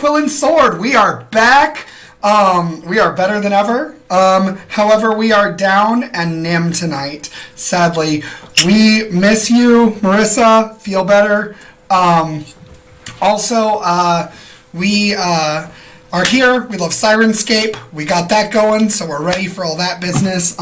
Quill and Sword. We are back. We are better than ever. However, we are down and Nim tonight. Sadly, we miss you, Marissa. Feel better. We are here. We love Syrinscape. We got that going, so we're ready for all that business.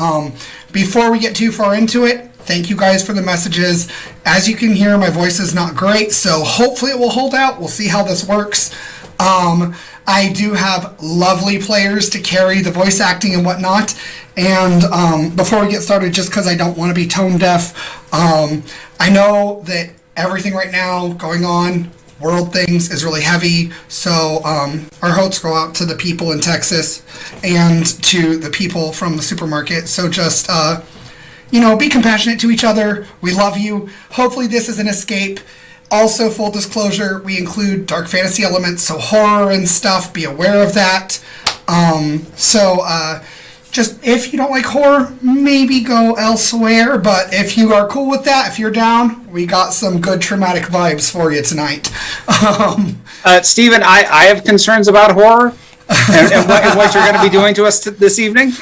Before we get too far into it, thank you guys for the messages. As you can hear, my voice is not great, so hopefully it will hold out. We'll see how this works. I do have lovely players to carry the voice acting and whatnot. And before we get started, just because I don't want to be tone deaf, I know that everything right now going on, world things, is really heavy. So our hearts go out to the people in Texas and to the people from the supermarket. So just, be compassionate to each other. We love you. Hopefully this is an escape. Also, full disclosure, we include dark fantasy elements, so horror and stuff, be aware of that. Just if you don't like horror, maybe go elsewhere, but if you are cool with that, if you're down, we got some good traumatic vibes for you tonight. Steven, I have concerns about horror and what you're going to be doing to us this evening.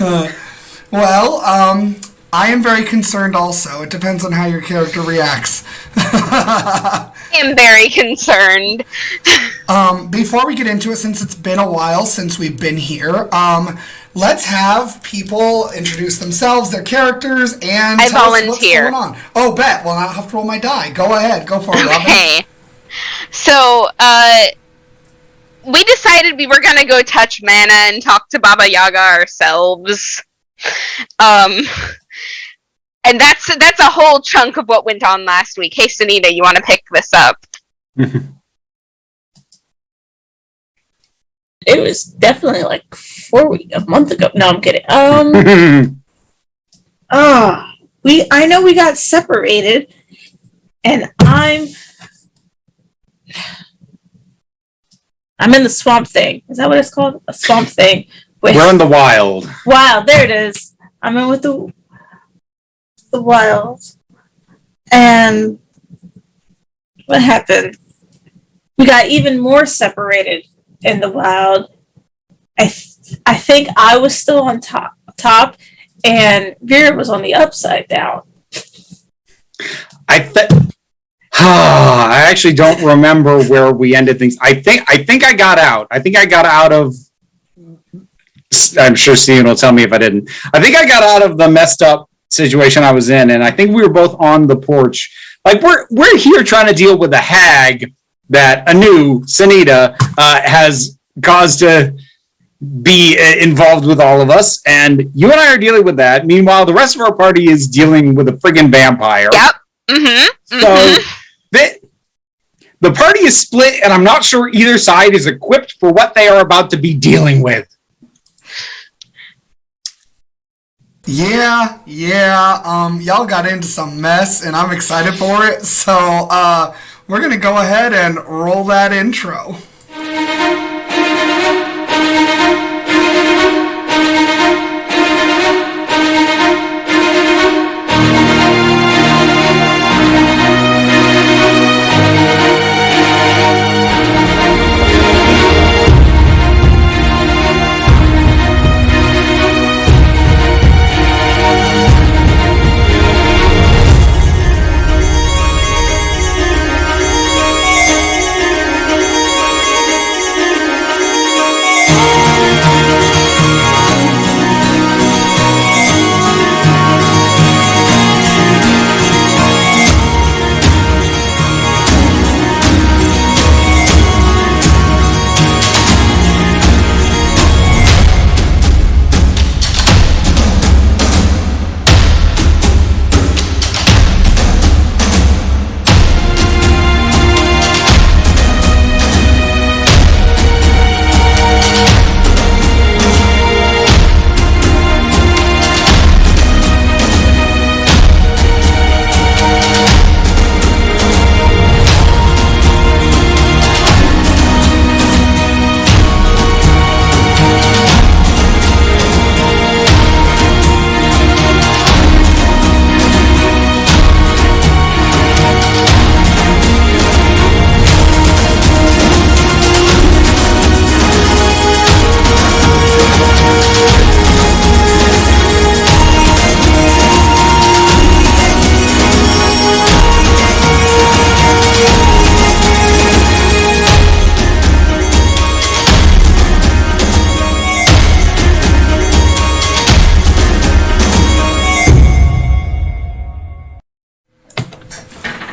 I am very concerned also. It depends on how your character reacts. I am very concerned. Before we get into it, since it's been a while since we've been here, let's have people introduce themselves, their characters, and tell us what's going on. Oh, bet. Well, I'll have to roll my die. Go ahead. Go for it, Robin. Okay. So, we decided we were going to go touch Mana and talk to Baba Yaga ourselves. And that's a whole chunk of what went on last week. Hey, SENITA, you want to pick this up? It was definitely like a month ago. No, I'm kidding. I know we got separated, and I'm in the swamp thing. Is that what it's called? A swamp thing. We're in the wild. Wild, there it is. I'm in with the wild. And what happened? We got even more separated in the wild. I think I was still on top, and Vera was on the upside down. I actually don't remember where we ended things. I think I got out. I think I got out of. I'm sure Steven will tell me if I didn't. I think I got out of the messed up situation I was in, and I think we were both on the porch. Like we're here trying to deal with a hag that SENITA has caused to be involved with all of us, and you and I are dealing with that. Meanwhile, the rest of our party is dealing with a friggin' vampire. Yep. Mm-hmm. So the party is split, and I'm not sure either side is equipped for what they are about to be dealing with. Yeah, y'all got into some mess, and I'm excited for it, so we're going to go ahead and roll that intro.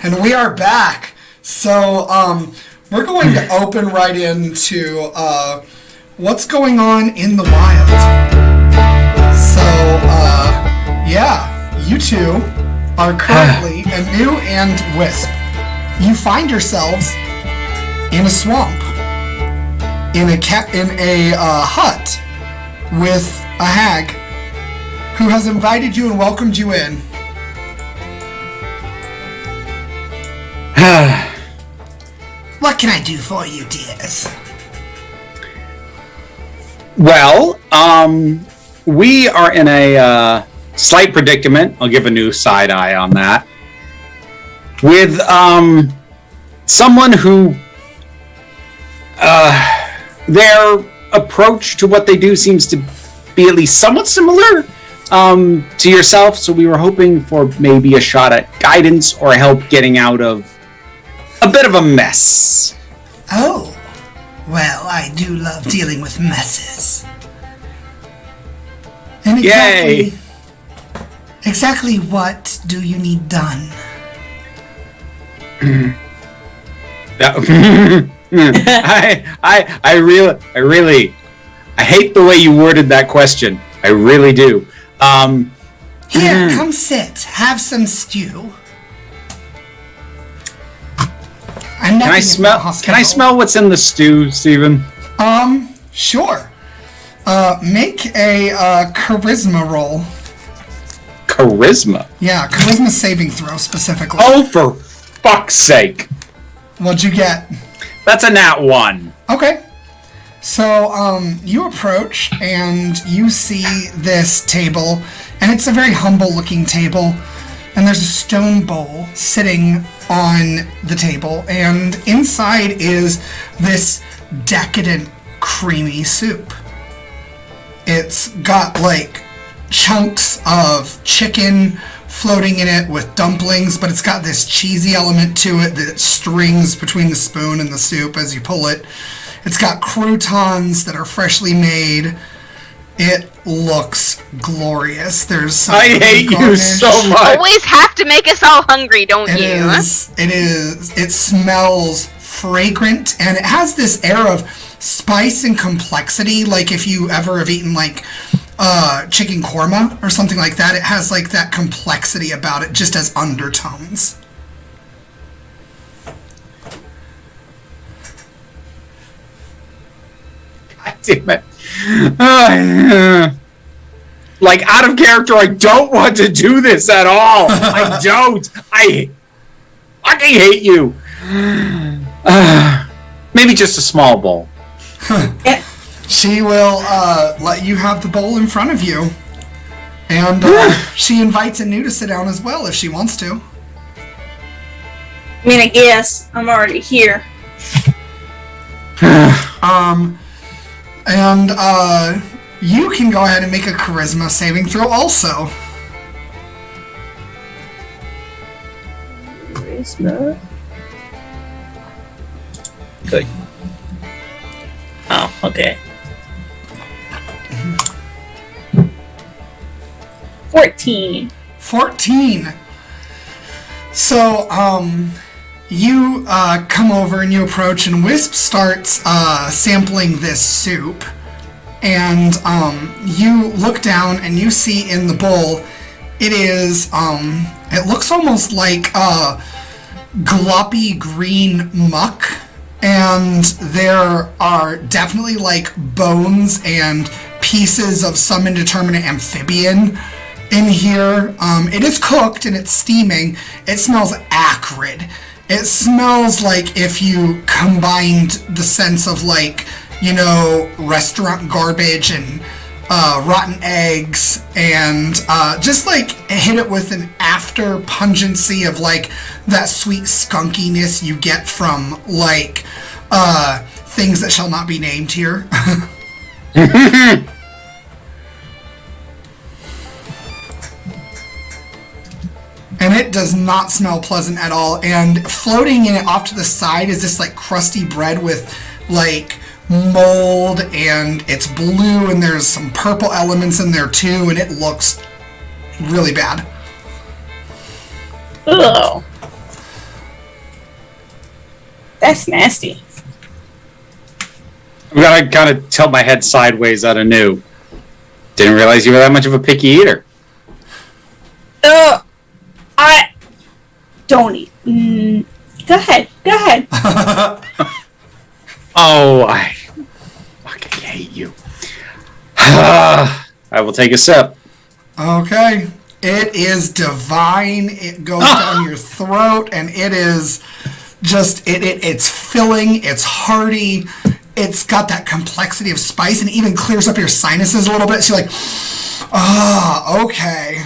And we are back. So, we're going to open right into what's going on in the wild. So, yeah, you two are currently Inu and Wisp. You find yourselves in a swamp, in a hut with a hag who has invited you and welcomed you in. What can I do for you, dears? Well, we are in a slight predicament. I'll give a new side eye on that. With someone who their approach to what they do seems to be at least somewhat similar to yourself. So we were hoping for maybe a shot at guidance or help getting out of a bit of a mess. Oh, well, I do love dealing with messes. And exactly what do you need done? I hate the way you worded that question. I really do. Here, come sit. Have some stew. Can I smell what's in the stew, Steven? Sure. Make a charisma roll. Charisma? Yeah, charisma saving throw specifically. Oh, for fuck's sake. What'd you get? That's a nat 1. Okay. So, you approach and you see this table, and it's a very humble looking table, and there's a stone bowl sitting on the table, and inside is this decadent, creamy soup. It's got, like, chunks of chicken floating in it with dumplings, but it's got this cheesy element to it that strings between the spoon and the soup as you pull it. It's got croutons that are freshly made. It looks glorious. There's some I hate you so much. Always have to make us all hungry, don't you? It is. It smells fragrant, and it has this air of spice and complexity. Like if you ever have eaten like chicken korma or something like that, it has like that complexity about it, just as undertones. God damn it. Like, out of character, I don't want to do this at all. I don't. I fucking hate you. Maybe just a small bowl. She will let you have the bowl in front of you. And she invites Inu to sit down as well if she wants to. I mean, I guess I'm already here. You can go ahead and make a charisma saving throw also. Charisma. Good. Oh, okay. 14. 14. So, you come over and you approach, and Wisp starts sampling this soup. And you look down and you see in the bowl, it is, it looks almost like gloppy green muck. And there are definitely like bones and pieces of some indeterminate amphibian in here. It is cooked and it's steaming. It smells acrid. It smells like if you combined the sense of like, you know, restaurant garbage and rotten eggs and just like hit it with an after pungency of like that sweet skunkiness you get from like things that shall not be named here. And it does not smell pleasant at all. And floating in it off to the side is this like crusty bread with like mold, and it's blue, and there's some purple elements in there too, and it looks really bad. Ugh. That's nasty. I'm gonna kind of tilt my head sideways at Anu. Didn't realize you were that much of a picky eater. I don't eat. Go ahead. Oh, I fucking hate you. I will take a sip. Okay. It is divine. It goes down your throat, and it is just it's filling. It's hearty. It's got that complexity of spice, and it even clears up your sinuses a little bit. So you're like, okay.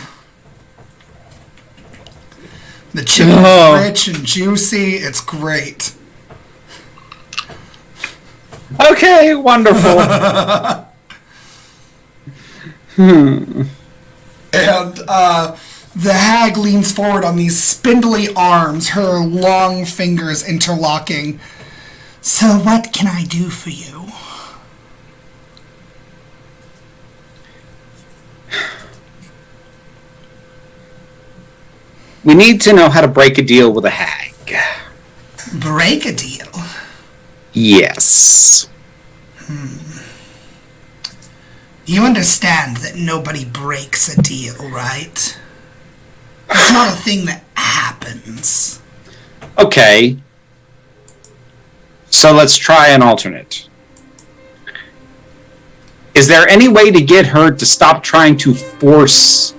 The chicken is rich and juicy. It's great. Okay, wonderful. And the hag leans forward on these spindly arms, her long fingers interlocking. So what can I do for you? We need to know how to break a deal with a hag. Break a deal? Yes. You understand that nobody breaks a deal, right? It's not a thing that happens. Okay. So let's try an alternate. Is there any way to get her to stop trying to force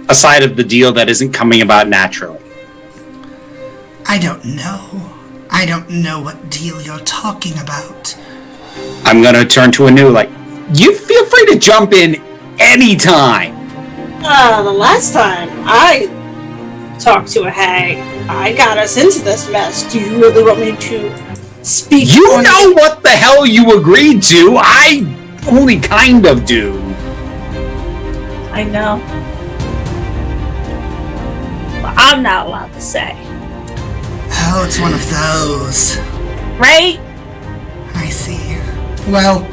a side of the deal that isn't coming about naturally? I don't know. I don't know what deal you're talking about. I'm gonna turn to Anu like, you feel free to jump in anytime. The last time I talked to a hag, I got us into this mess. Do you really want me to speak? You know what the hell you agreed to. I only kind of do. I know. But I'm not allowed to say. Oh, it's one of those. Right? I see. Well,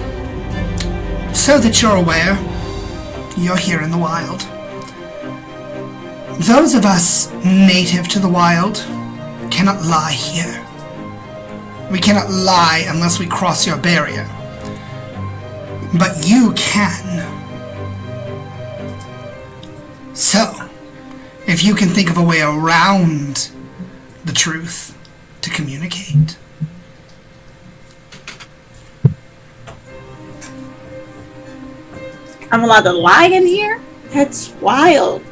so that you're aware, you're here in the wild. Those of us native to the wild cannot lie here. We cannot lie unless we cross your barrier. But you can. So, if you can think of a way around the truth to communicate. I'm allowed to lie in here? That's wild.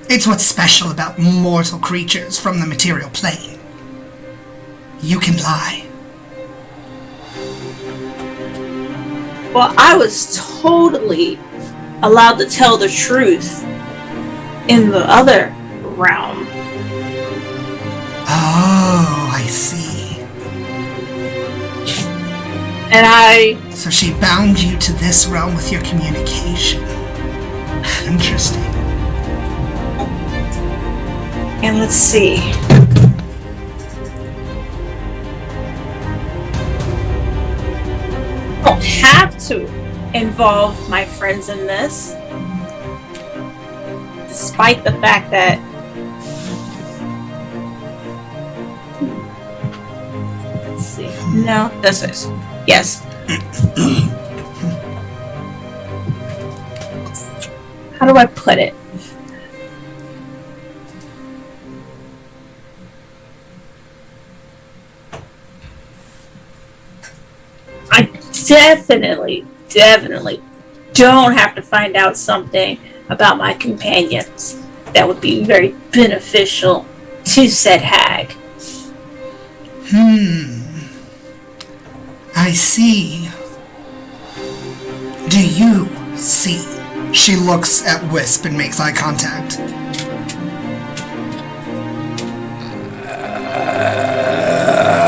It's what's special about mortal creatures from the material plane. You can lie. Well, I was totally allowed to tell the truth in the other realm. Oh, I see. And So she bound you to this realm with your communication. Interesting. And let's see. I don't have to involve my friends in this. Despite the fact that let's see. No, this is. Yes. How do I put it? I definitely don't have to find out something about my companions that would be very beneficial to said hag. I see. Do you see? She looks at Wisp and makes eye contact.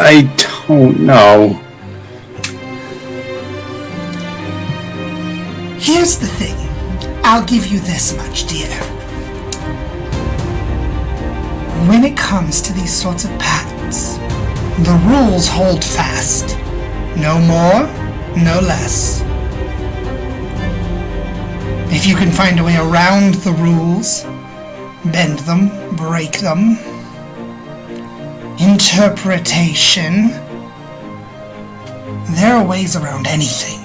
I don't know. Here's the thing. I'll give you this much, dear. When it comes to these sorts of patents, the rules hold fast. No more, no less. If you can find a way around the rules, bend them, break them, interpretation. There are ways around anything.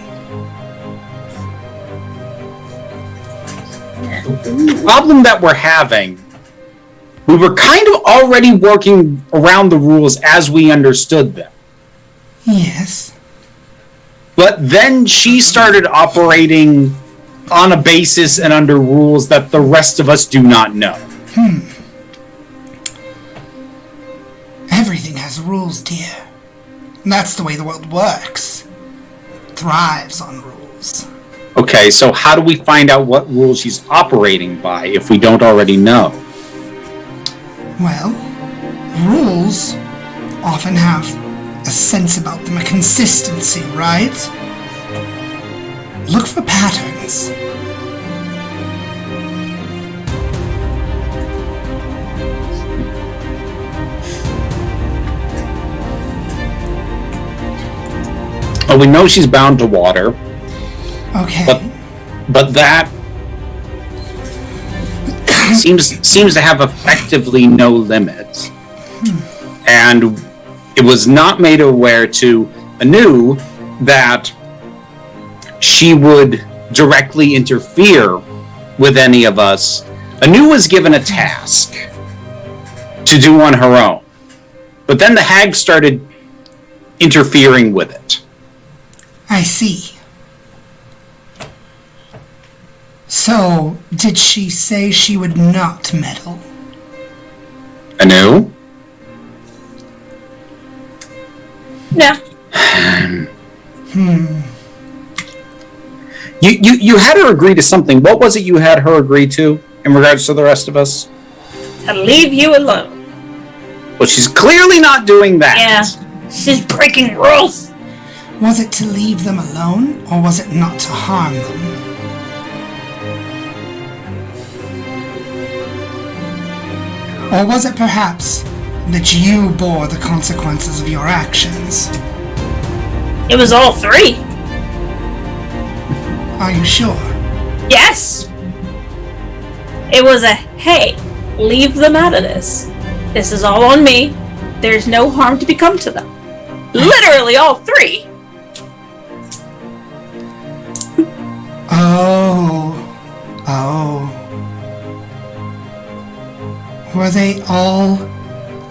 The problem that we're having, we were kind of already working around the rules as we understood them. Yes. But then she started operating on a basis and under rules that the rest of us do not know. Everything has rules, dear. And that's the way the world works. It thrives on rules. Okay, so how do we find out what rules she's operating by if we don't already know? Well, rules often have a sense about them, a consistency, right? Look for patterns. Well, we know she's bound to water, Okay. but that seems to have effectively no limits. And it was not made aware to Anu that she would directly interfere with any of us. Anu was given a task to do on her own, but then the hag started interfering with it. I see. So, did she say she would not meddle? Anu? No. You had her agree to something. What was it you had her agree to in regards to the rest of us? To leave you alone. Well, she's clearly not doing that. Yeah. She's breaking rules. Was it to leave them alone, or was it not to harm them? Or was it perhaps that you bore the consequences of your actions? It was all three. Are you sure? Yes. It was a, hey, leave them out of this. This is all on me. There's no harm to become to them. Literally all three. Oh. Were they all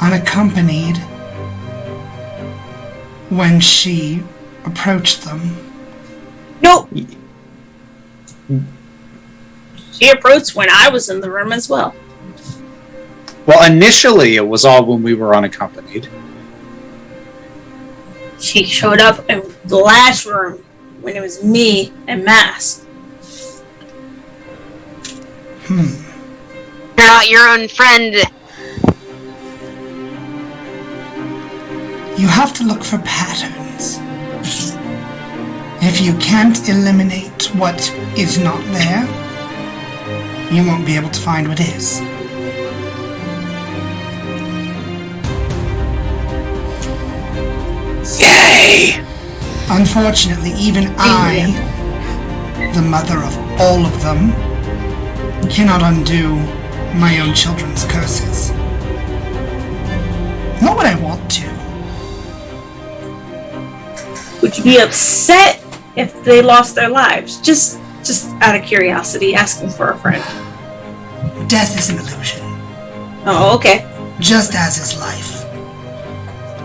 unaccompanied when she approached them? Nope. She approached when I was in the room as well. Well, initially it was all when we were unaccompanied. She showed up in the last room when it was me and Mask. You're not your own friend. You have to look for patterns. If you can't eliminate what is not there, you won't be able to find what is. Yay! Unfortunately, even I, the mother of all of them, cannot undo my own children's curses. Not what I want to. Would you be upset if they lost their lives? Just out of curiosity, asking for a friend. Death is an illusion, Oh, okay. just as is life.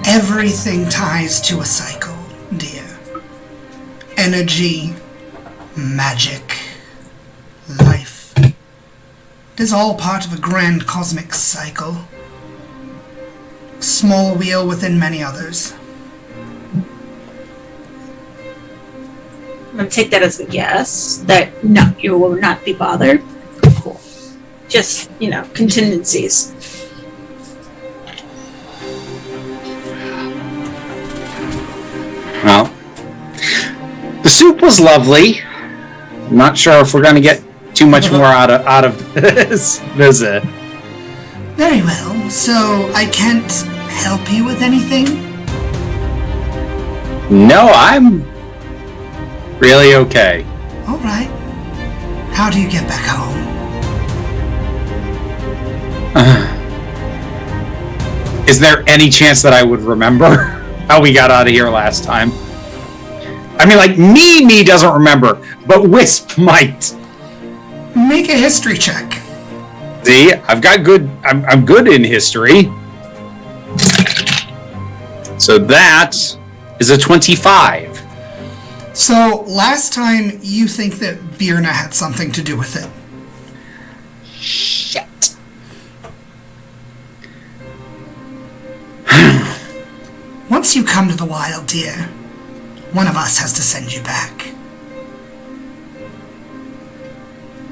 Everything ties to a cycle, dear. Energy, magic, life. It is all part of a grand cosmic cycle. Small wheel within many others. I'm gonna take that as a yes that no, you will not be bothered. Cool. Just, contingencies. Well, the soup was lovely. I'm not sure if we're going to get too much more out of this visit. Very well, so I can't help you with anything? No, I'm really okay. Alright. How do you get back home? Is there any chance that I would remember how we got out of here last time? I mean, like, me doesn't remember, but Wisp might. Make a history check. See, I've got good. I'm good in history. So that is a 25. So last time you think that Birna had something to do with it. Shit. Once you come to the wild, dear, one of us has to send you back.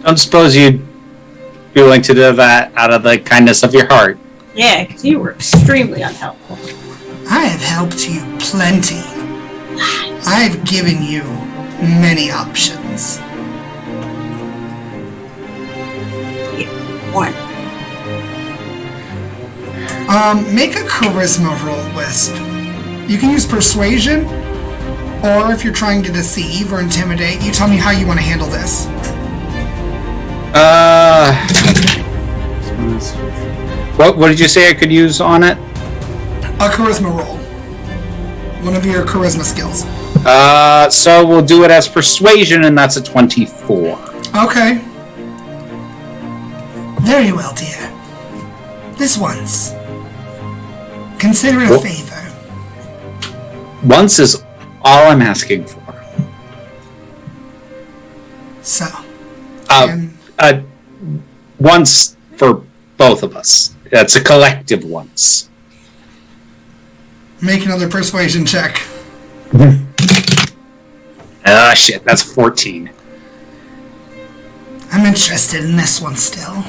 Don't suppose you'd be willing to do that out of the kindness of your heart. Yeah, because you were extremely unhelpful. I have helped you plenty. I've given you many options. One. Make a charisma roll, Wisp. You can use persuasion, or if you're trying to deceive or intimidate, you tell me how you want to handle this. What did you say I could use on it? A charisma roll. One of your charisma skills. So we'll do it as persuasion, and that's a 24. Okay. Very well, dear. This once. Consider it a favor. Once is all I'm asking for. So. Once for both of us. That's a collective once. Make another persuasion check. Ah, shit, that's 14. I'm interested in this one still.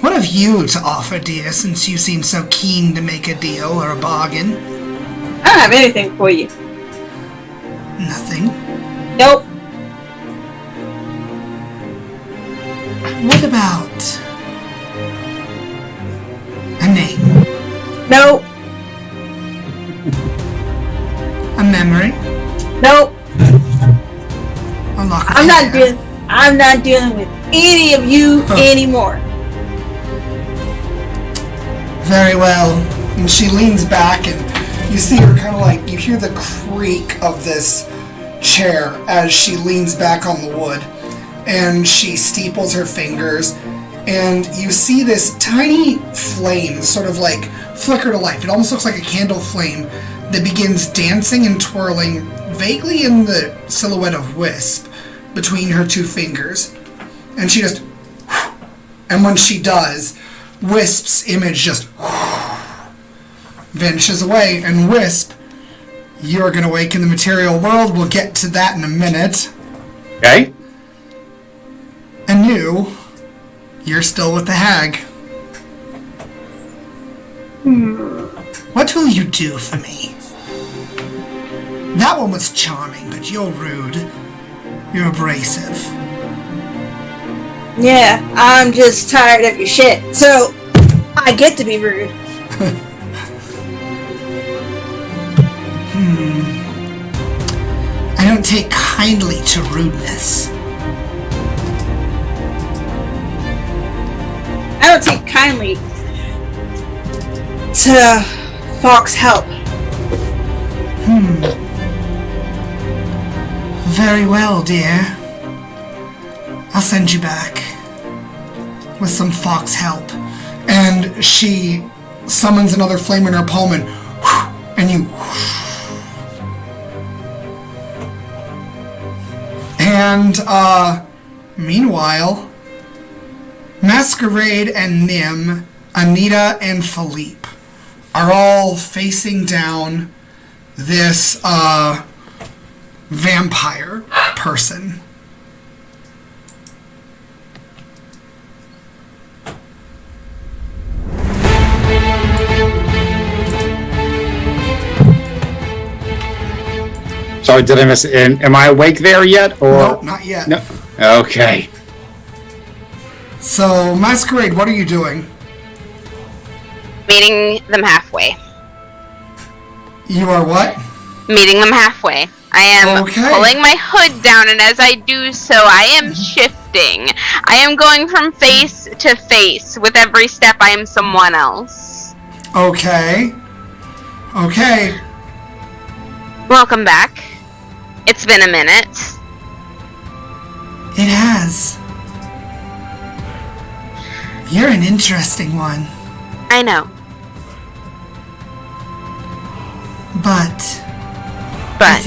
What have you to offer, dear, since you seem so keen to make a deal or a bargain? I don't have anything for you. Nothing. Nope. What about a name? Nope. A memory? Nope. A lock of I'm hair? not dealing with any of you anymore. Very well. And she leans back and you see her kind of like, you hear the creak of this chair as she leans back on the wood. And she steeples her fingers. And you see this tiny flame sort of like flicker to life. It almost looks like a candle flame that begins dancing and twirling vaguely in the silhouette of Wisp between her two fingers. And she just... And when she does, Wisp's image just vanishes away. And Wisp, you're going to wake in the material world. We'll get to that in a minute. Okay. Anu, you're still with the hag. What will you do for me? That one was charming, but you're rude. You're abrasive. Yeah, I'm just tired of your shit, so I get to be rude. I don't take kindly to rudeness. I don't take kindly to Fox help. Very well, dear. I'll send you back with some fox help. And she summons another flame in her palm and you... And, meanwhile, Masquerade and Nim, Anita and Philippe are all facing down this, vampire person. Sorry, did I miss it? Am I awake there yet? Or Nope, not yet. No. Okay. So, Masquerade, what are you doing? Meeting them halfway. You are what? Meeting them halfway. I am Okay. pulling my hood down, and as I do so, I am shifting shifting. I am going from face to face. With every step, I am someone else. Okay. Okay. Welcome back. It's been a minute. It has. You're an interesting one. I know. But I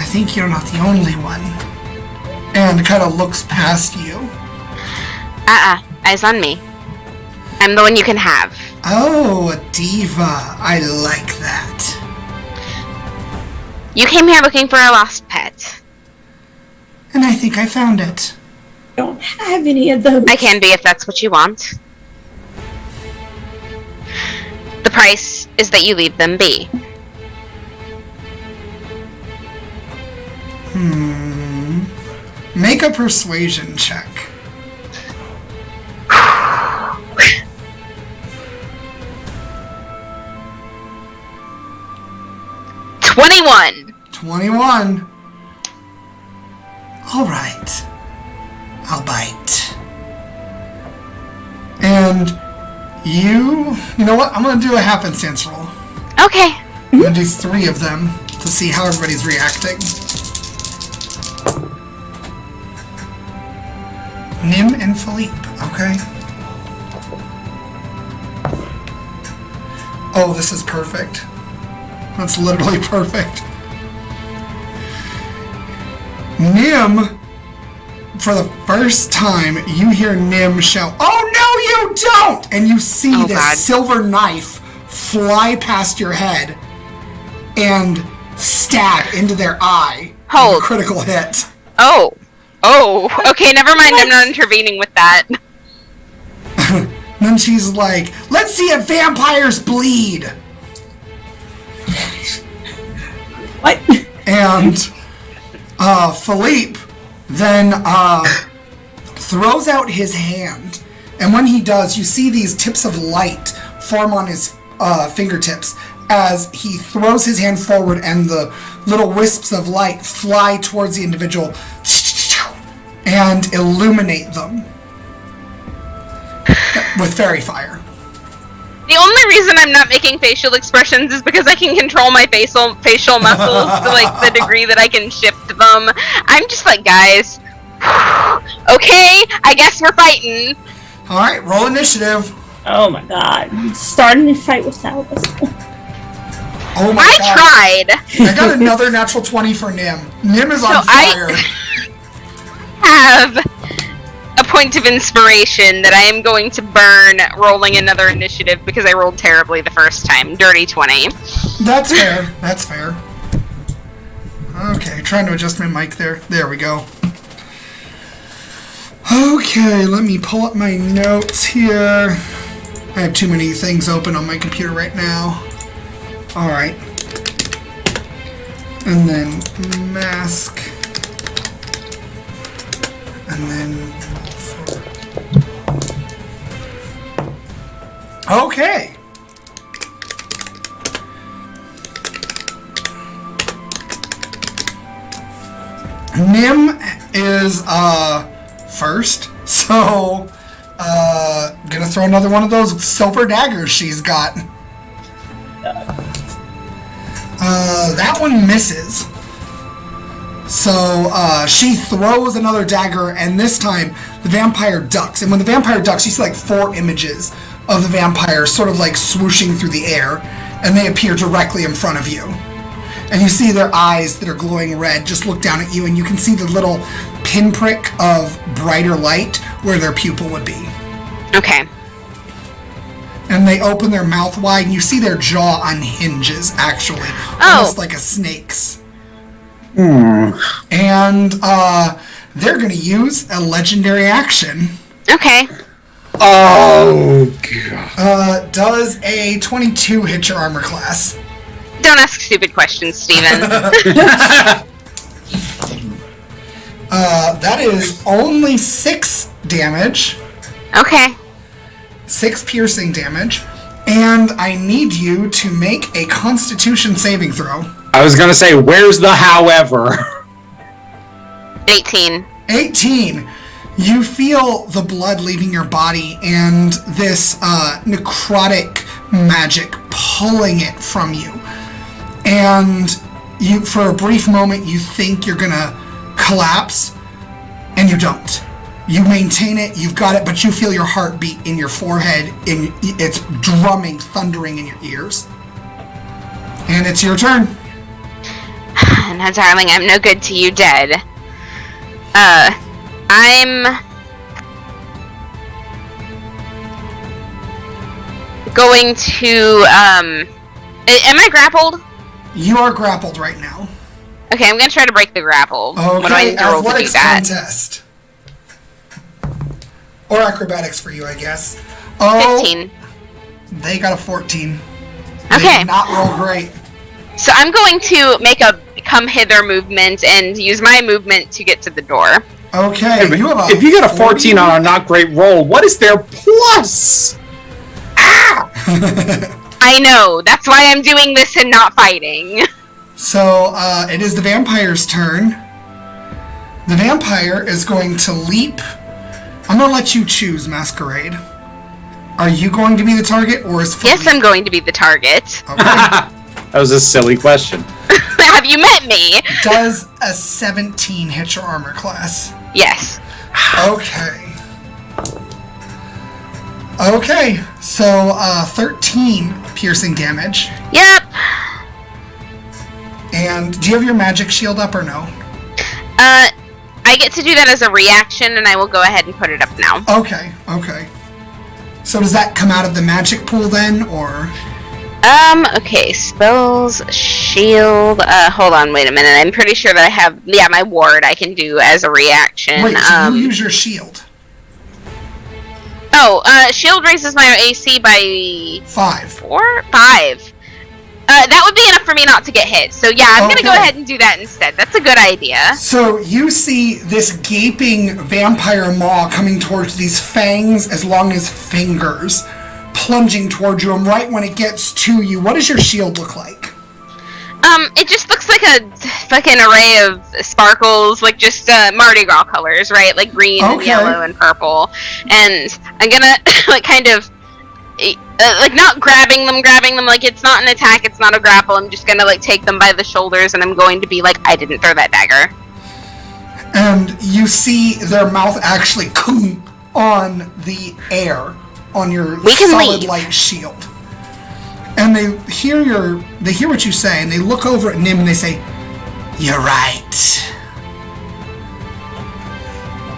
think you're not the only one. And kind of looks past you. Eyes on me. I'm the one you can have. Oh, a diva. I like that. You came here looking for a lost pet. And I think I found it. I don't have any of those. I can be if that's what you want. The price is that you leave them be. Make a persuasion check. $21. 21. All right. I'll bite. And you know what? I'm going to do a happenstance roll. Okay. I'm going to do 3 of them to see how everybody's reacting. Nim and Philippe, okay? Oh, this is perfect. That's literally perfect. Nim, for the first time, you hear Nim shout, "Oh no, you don't!" And you see this silver knife fly past your head and stab into their eye. Hold. Critical hit. Oh, okay, never mind, I'm not intervening with that. And then she's like, "Let's see if vampires bleed." What? And Philippe then throws out his hand. And when he does, you see these tips of light form on his fingertips as he throws his hand forward, and the little wisps of light fly towards the individual and illuminate them with fairy fire. The only reason I'm not making facial expressions is because I can control my facial muscles to like the degree that I can shift them. I'm just like, guys, okay, I guess we're fighting. All right, roll initiative. Oh my god. Starting to fight without us. Oh my I god. tried. I got another natural 20 for Nim. Nim is on fire. Have a point of inspiration that I am going to burn rolling another initiative because I rolled terribly the first time. Dirty 20. That's fair. That's fair. Okay, trying to adjust my mic there. There we go. Okay, let me pull up my notes here. I have too many things open on my computer right now. Alright. And then mask. And then... Okay. Nim is first, so gonna throw another one of those silver daggers she's got. That one misses. So she throws another dagger, and this time the vampire ducks. And when the vampire ducks, you see like 4 images of the vampire sort of like swooshing through the air, and they appear directly in front of you. And you see their eyes that are glowing red just look down at you, and you can see the little pinprick of brighter light where their pupil would be. Okay. And they open their mouth wide, and you see their jaw unhinges, actually. Almost like a snake's. And they're going to use a legendary action. Okay. Oh, God. Does a 22 hit your armor class? Don't ask stupid questions, Steven. That is only 6 damage. Okay. 6 piercing damage, and I need you to make a Constitution saving throw. I was gonna say, where's the however? 18. 18. You feel the blood leaving your body and this necrotic magic pulling it from you. And you, for a brief moment, you think you're gonna collapse, and you don't. You maintain it, you've got it, but you feel your heartbeat in your forehead, and it's drumming, thundering in your ears. And it's your turn. Now, darling, I'm no good to you dead. I'm going to, am I grappled? You are grappled right now. Okay, I'm gonna try to break the grapple. Okay, What do I need to roll to do athletics that? contest. Or acrobatics for you, I guess. Oh, 15. they got a 14. They Okay. did not roll great. So I'm going to make a come hither movement and use my movement to get to the door. Okay, Hey, but you have a if you get a 14 on a not great roll, what is their plus? I know, that's why I'm doing this and not fighting. So, it is the vampire's turn. The vampire is going to leap. I'm going to let you choose, Masquerade. Are you going to be the target, or is Yes, I'm going to be the target. Okay. That was a silly question. Have you met me? Does a 17 hit your armor class? Yes. Okay. Okay, so 13 piercing damage. Yep. And do you have your magic shield up or no? I get to do that as a reaction, and I will go ahead and put it up now. Okay, okay. So does that come out of the magic pool then, or? Okay, spells, shield, hold on, wait a minute, I'm pretty sure that I have, yeah, my ward I can do as a reaction. Wait, so you use your shield? Shield raises my AC by 5. 4? 5. That would be enough for me not to get hit, so yeah, I'm gonna go Okay. ahead and do that instead. That's a good idea. So you see this gaping vampire maw coming towards these fangs as long as fingers, plunging towards you, and right when it gets to you, what does your shield look like? It just looks like a fucking array of sparkles, like just Mardi Gras colors, right? Like green and Okay. yellow and purple. And I'm gonna like kind of like not grabbing them, like it's not an attack, it's not a grapple. I'm just gonna like take them by the shoulders, and I'm going to be like, I didn't throw that dagger. And you see their mouth actually on the air on your We can solid leave. light shield. And they hear what you say, and they look over at Nim and they say, "You're right."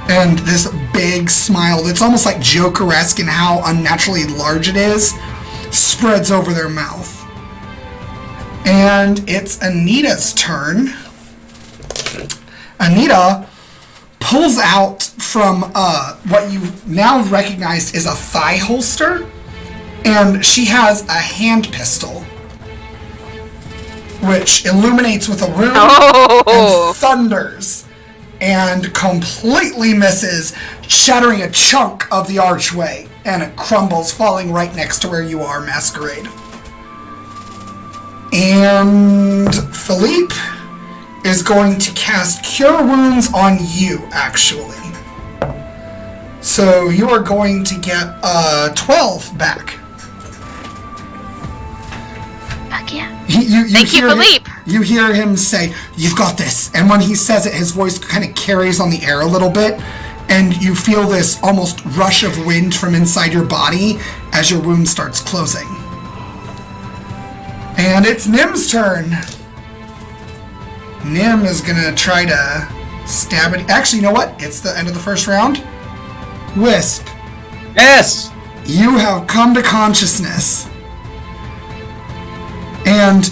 And this big smile that's almost like Joker-esque in how unnaturally large it is spreads over their mouth. And it's Anita's turn. Anita pulls out from what you now recognize is a thigh holster, and she has a hand pistol, which illuminates with a rune Oh. and thunders and completely misses, shattering a chunk of the archway, and it crumbles, falling right next to where you are, Masquerade. And Philippe is going to cast Cure Wounds on you, actually. So you are going to get 12 back. Fuck yeah. Thank you, Philippe. You hear him say, "You've got this." And when he says it, his voice kind of carries on the air a little bit, and you feel this almost rush of wind from inside your body as your wound starts closing. And it's Nim's turn. Nim is gonna try to stab it. Actually, you know what? It's the end of the first round. Wisp, Yes! you have come to consciousness. And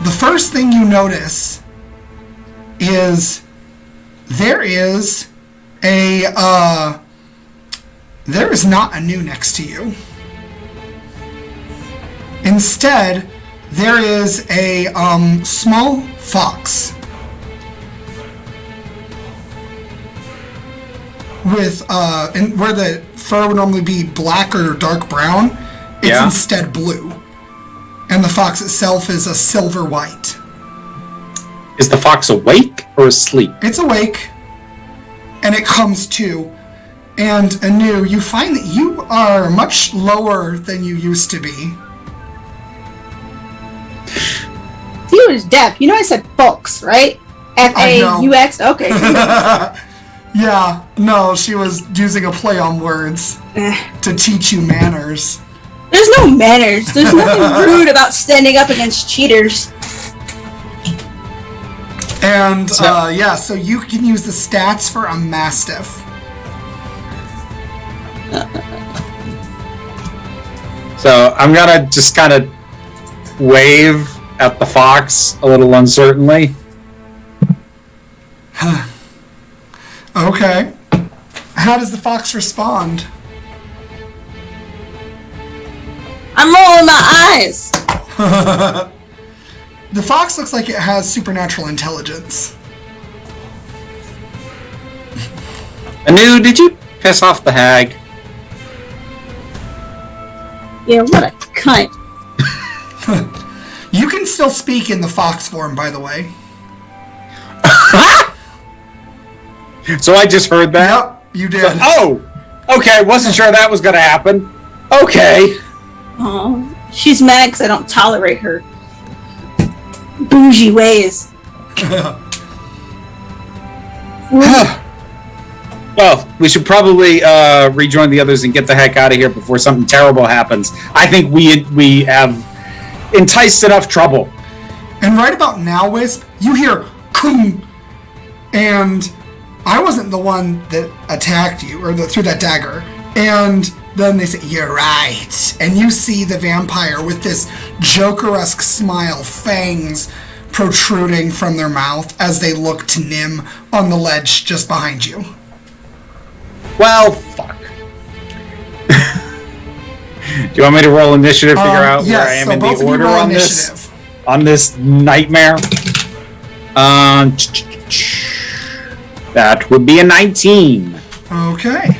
the first thing you notice is there is not a new next to you. Instead, there is a small fox with and where the fur would normally be black or dark brown, it's Yeah. instead blue. And the fox itself is a silver white. Is the fox awake or asleep? It's awake. and it comes to. And Anu, you find that you are much lower than you used to be. He was deaf. You know I said Fox, right? F-A-U-X? Okay. Yeah, no, she was using a play on words to teach you manners. There's no manners. There's nothing rude about standing up against cheaters. And, so you can use the stats for a Mastiff. So I'm gonna just kind of wave at the fox a little uncertainly. Okay. How does the fox respond? I'm rolling my eyes. The fox looks like it has supernatural intelligence. Anu, did you piss off the hag? Yeah, what a cunt. You can still speak in the fox form, by the way. So I just heard that? Yep, you did. Oh! Okay, wasn't sure that was gonna happen. Okay. Oh, she's mad because I don't tolerate her bougie ways. Well, we should probably rejoin the others and get the heck out of here before something terrible happens. I think we have enticed enough trouble. And right about now, Wisp, you hear "Kum," and I wasn't the one that attacked you or that threw that dagger. And then they say, "You're right," and you see the vampire with this Joker-esque smile, fangs protruding from their mouth as they look to Nim on the ledge just behind you. Well, fuck. Do you want me to roll initiative, figure out where I am in the order on this? On this nightmare? That would be a 19. Okay.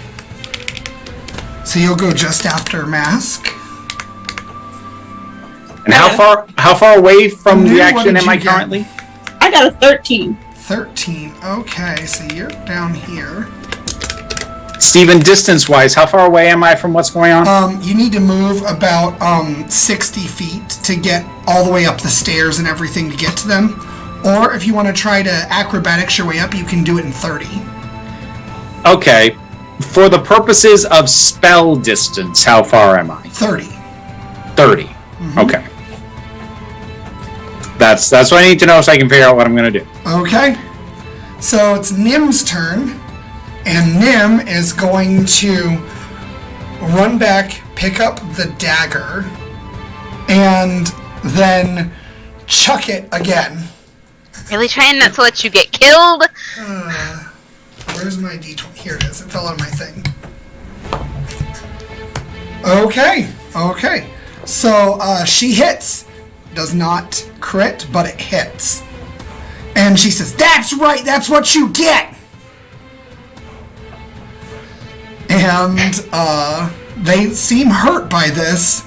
So you'll go just after Mask. And how far away from the What action did am I you get? currently? I got a 13. 13. Okay, so you're down here. Steven, distance-wise, how far away am I from what's going on? You need to move about 60 feet to get all the way up the stairs and everything to get to them. Or if you want to try to acrobatics your way up, you can do it in 30. Okay. For the purposes of spell distance, how far am I? 30. 30. Mm-hmm. Okay. That's what I need to know so I can figure out what I'm going to do. Okay. So it's Nim's turn. And Nim is going to run back, pick up the dagger, and then chuck it again. Really trying not to let you get killed? Where's my D20? Here it is. It fell on my thing. Okay. So she hits. Does not crit, but it hits. And she says, "That's right. That's what you get." And they seem hurt by this,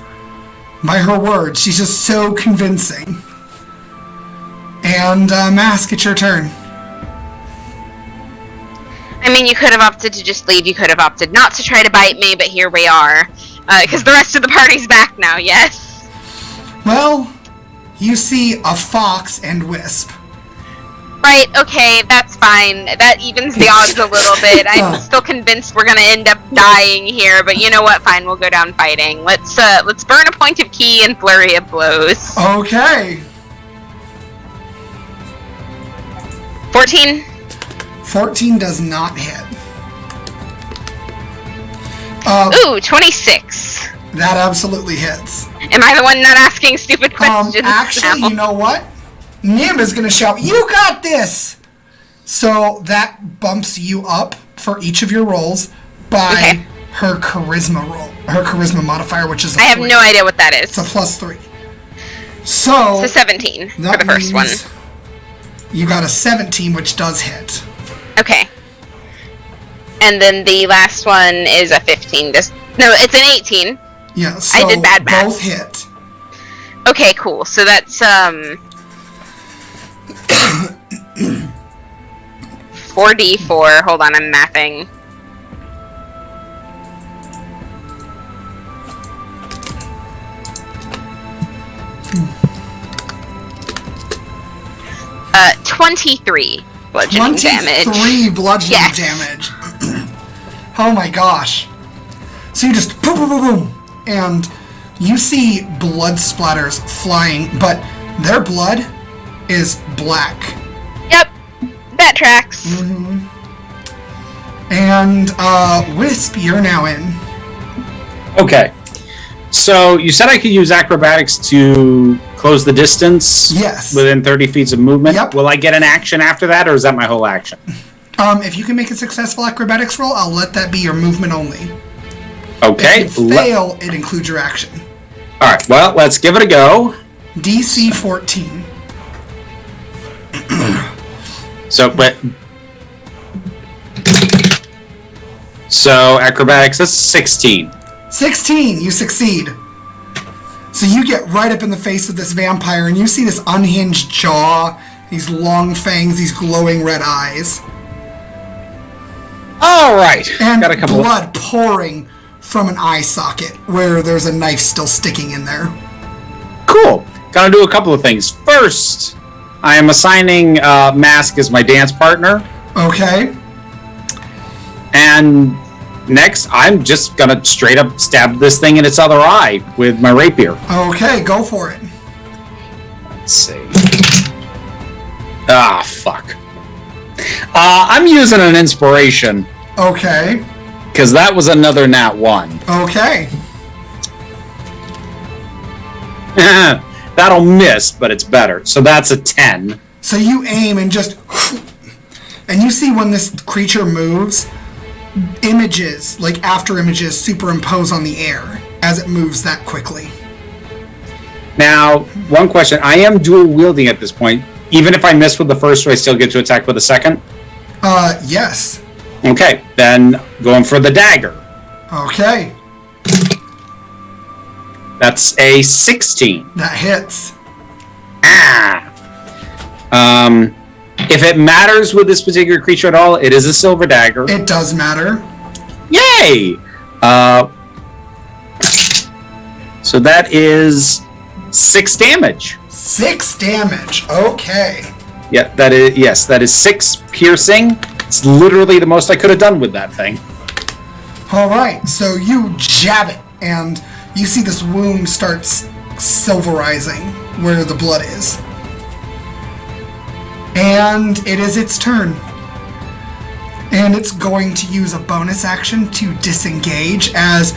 by her words. She's just so convincing. And Mask, it's your turn. I mean, you could have opted to just leave. You could have opted not to try to bite me, but here we are. Because the rest of the party's back now, yes? Well, you see a fox and Wisp. Right, okay, that's fine. That evens the odds a little bit. I'm still convinced we're gonna end up dying here, but you know what? Fine, we'll go down fighting. Let's burn a point of key and flurry of blows. Okay. 14? 14 does not hit. Ooh, 26. That absolutely hits. Am I the one not asking stupid questions? Actually, now? you know what? Nim is going to shout, "You got this!" So that bumps you up for each of your rolls by her charisma roll, her charisma modifier, which is a I have 3. no idea what that is. It's a +3. So 17 for that the first one. means you got a 17, which does hit. Okay. And then the last one is a 15. No, it's an 18. Yeah, so I did bad math. both hit. Okay, cool. So that's 4d4. Hold on, I'm mathing. Uh, 23 bludgeoning damage. 23 bludgeoning Yes. damage. Oh my gosh. So you just boom, boom, boom, boom. And you see blood splatters flying, but their blood is black. Yep, that tracks. And, Wisp, you're now in. Okay. So you said I could use acrobatics to close the distance? Yes. Within 30 feet of movement? Yep. Will I get an action after that, or is that my whole action? If you can make a successful acrobatics roll, I'll let that be your movement only. Okay. If you fail, it includes your action. All right. Well, let's give it a go. DC 14. So acrobatics, that's 16. 16, you succeed. So you get right up in the face of this vampire, and you see this unhinged jaw, these long fangs, these glowing red eyes, All right. and Got a couple. blood pouring from an eye socket where there's a knife still sticking in there. Cool. Gotta do a couple of things. First, I am assigning Mask as my dance partner. Okay. And next, I'm just gonna straight up stab this thing in its other eye with my rapier. Okay, go for it. Let's see. Ah, fuck. I'm using an inspiration, Okay. because that was another nat 1. Okay. That'll miss, but it's better. So that's a 10. So you aim and just... And you see when this creature moves, images, like after images, superimpose on the air as it moves that quickly. Now, one question. I am dual wielding at this point. Even if I miss with the first, do I still get to attack with the second? Yes. Okay, then going for the dagger. Okay. That's a 16. That hits. If it matters with this particular creature at all, it is a silver dagger. It does matter. Yay! So that is 6 damage. 6 damage. Okay. Yeah, that is 6 piercing. It's literally the most I could have done with that thing. Alright, so you jab it, and you see this wound starts silverizing where the blood is. And it is its turn. And it's going to use a bonus action to disengage as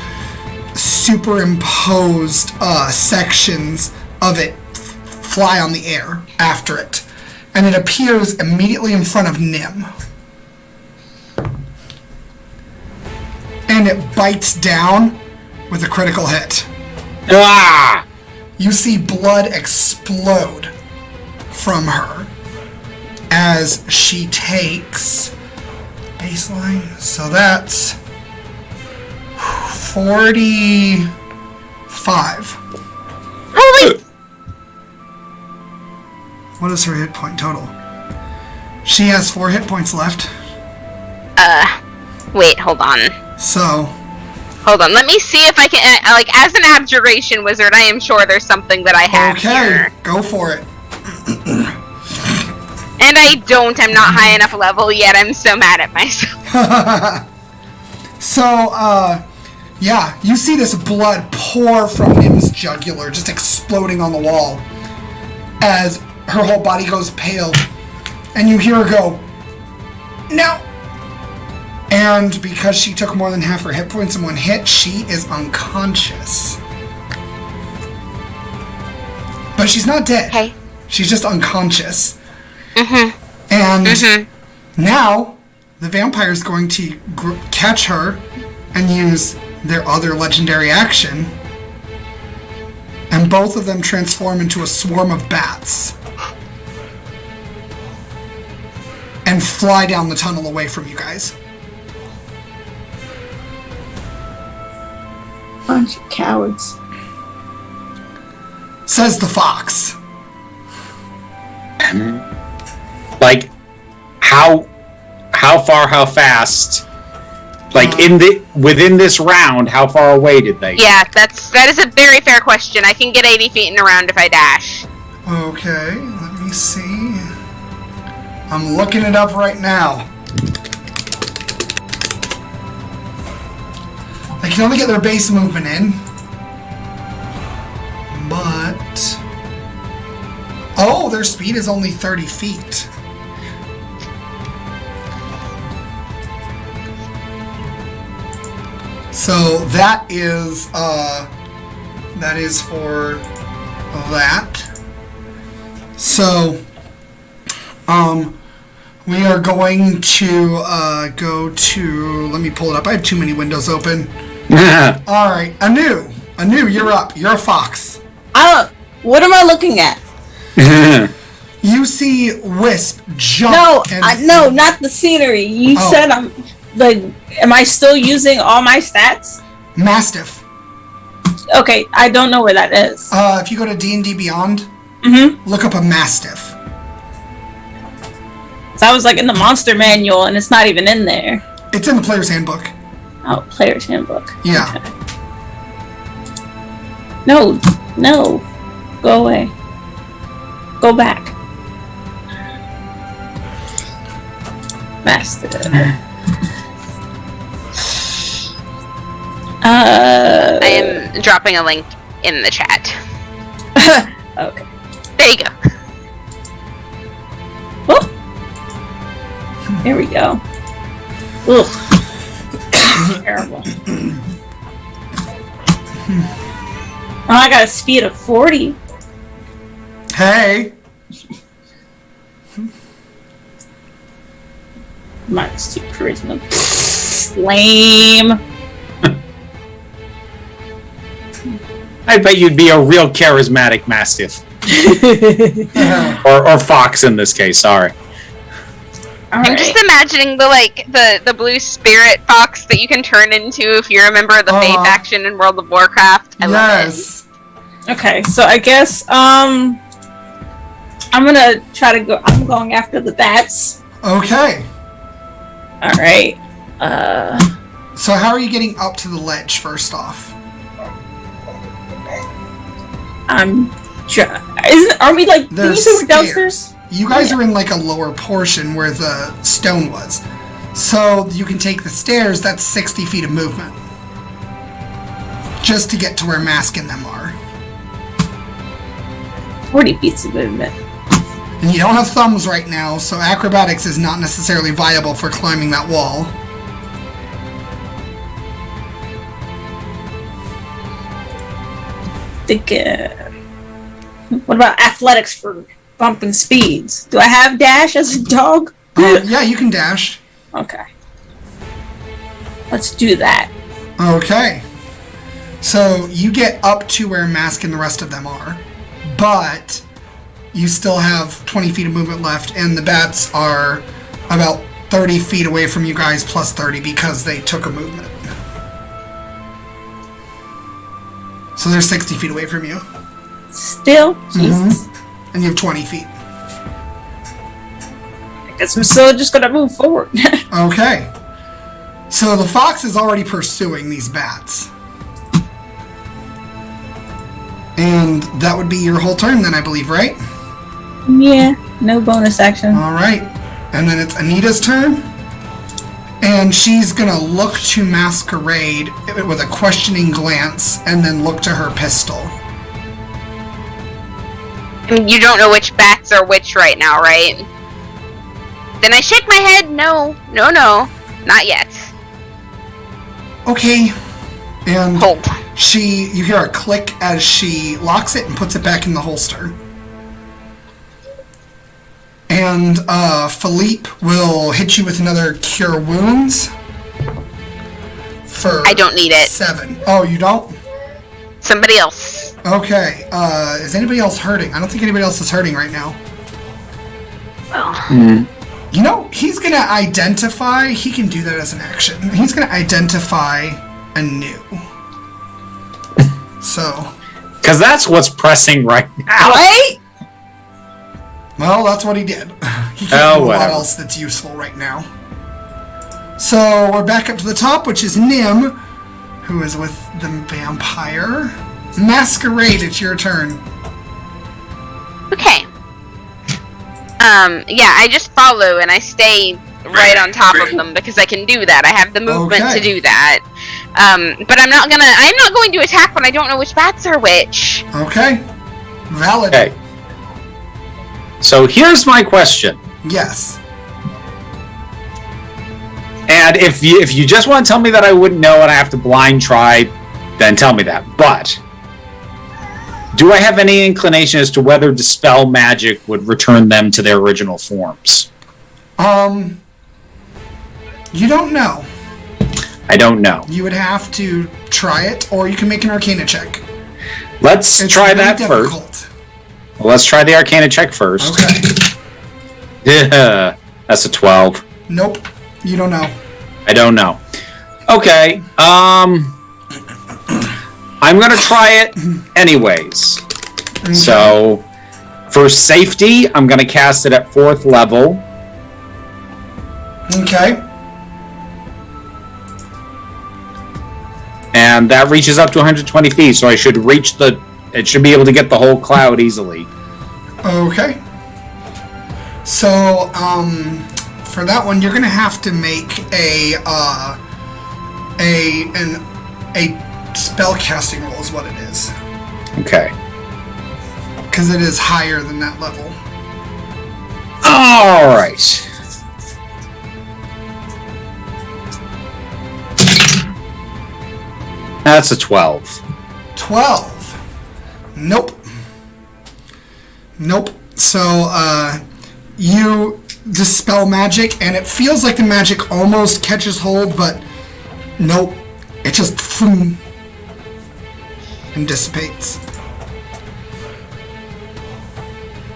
superimposed sections of it fly on the air after it. And it appears immediately in front of Nim. And it bites down with a critical hit. Ah! You see blood explode from her as she takes baseline. So that's 45. Holy! What is her hit point total? She has 4 hit points left. Wait, hold on. So, Hold on, let me see if I can, like, as an abjuration wizard, I am sure there's something that I have okay, here. go for it. And I'm not high enough level yet, I'm so mad at myself. So, yeah, you see this blood pour from Nim's jugular, just exploding on the wall, as her whole body goes pale, and you hear her go, "No!" And because she took more than half her hit points in one hit, she is unconscious. But she's not dead. Okay. She's just unconscious. Mm-hmm. And now, the vampire is going to catch her and use their other legendary action. And both of them transform into a swarm of bats. And fly down the tunnel away from you guys. Bunch of cowards. Says the fox. Like, how how far, how fast? Like within this round, how far away did they? Yeah, that is a very fair question. I can get 80 feet in a round if I dash. Okay, let me see. I'm looking it up right now. They can only get their base movement in. But... oh, their speed is only 30 feet. So that is for that. So we are going to go to, let me pull it up. I have too many windows open. All right, Anu, you're up. You're a fox. What am I looking at? You see Wisp jump. No, no, not the scenery. You said I'm like, am I still using all my stats? Mastiff. Okay, I don't know where that is. If you go to D&D Beyond, look up a Mastiff. So I was like in the monster manual, and it's not even in there. It's in the player's handbook. Oh, player's handbook. Yeah. Okay. No, go away. Go back. Master. I am dropping a link in the chat. Okay. There you go. Oh. There we go. Ugh. Terrible. Oh, I got a speed of 40. Hey. Minus 2 charisma. Lame. I bet you'd be a real charismatic mastiff. or fox in this case, sorry. I'm just imagining the blue spirit fox that you can turn into if you're a member of the Fae faction in World of Warcraft. I love it. Okay, so I guess I'm gonna try to go. I'm going after the bats. Okay. All right. So how are you getting up to the ledge first off? Are we like? There's did you say we're downstairs? You guys are in like a lower portion where the stone was. So you can take the stairs, that's 60 feet of movement. Just to get to where Mask and them are. 40 feet of movement. And you don't have thumbs right now, so acrobatics is not necessarily viable for climbing that wall. What about athletics for bumping speeds? Do I have dash as a dog? Yeah, you can dash. Okay. Let's do that. Okay. So you get up to where Mask and the rest of them are, but you still have 20 feet of movement left, and the bats are about 30 feet away from you guys plus 30 because they took a movement. So they're 60 feet away from you. Still? Jesus. And you have 20 feet. I guess I'm still just gonna move forward. Okay. So the fox is already pursuing these bats. And that would be your whole turn then, I believe, right? Yeah, no bonus action. All right. And then it's Anita's turn. And she's going to look to Masquerade with a questioning glance and then look to her pistol. You don't know which bats are which right now, right? Then I shake my head. No, not yet. Okay. And Hold. you hear a click as she locks it and puts it back in the holster. And Philippe will hit you with another Cure Wounds. I don't need it. 7. Oh, you don't? Somebody else. Okay. Is anybody else hurting? I don't think anybody else is hurting right now. Oh. You know, he's going to identify... He can do that as an action. He's going to identify a new. So... Because that's what's pressing right now. Right? Well, that's what he did. He can't do a lot else that's useful right now. So we're back up to the top, which is Nim, who is with the vampire. Masquerade, it's your turn. Okay. Yeah, I just follow and I stay right on top of them because I can do that. I have the movement to do that. But I'm not going to attack when I don't know which bats are which. Okay. Valid. Okay. So here's my question. Yes. And if you just want to tell me that I wouldn't know and I have to blind try, then tell me that. But do I have any inclination as to whether Dispel Magic would return them to their original forms? You don't know. I don't know. You would have to try it, or you can make an Arcana check. Let's try really that difficult. first. Well, let's try the Arcana check first. Okay. Yeah, that's a 12. Nope. You don't know. I don't know. Okay. I'm gonna try it anyways. Okay. So, for safety, I'm gonna cast it at 4th level. Okay. And that reaches up to 120 feet, so I should reach it should be able to get the whole cloud easily. Okay. So, for that one, you're gonna have to make a spell casting roll is what it is. Okay. Because it is higher than that level. Alright. That's a 12. 12. Nope. Nope. So, you dispel magic, and it feels like the magic almost catches hold, but nope. It just and dissipates.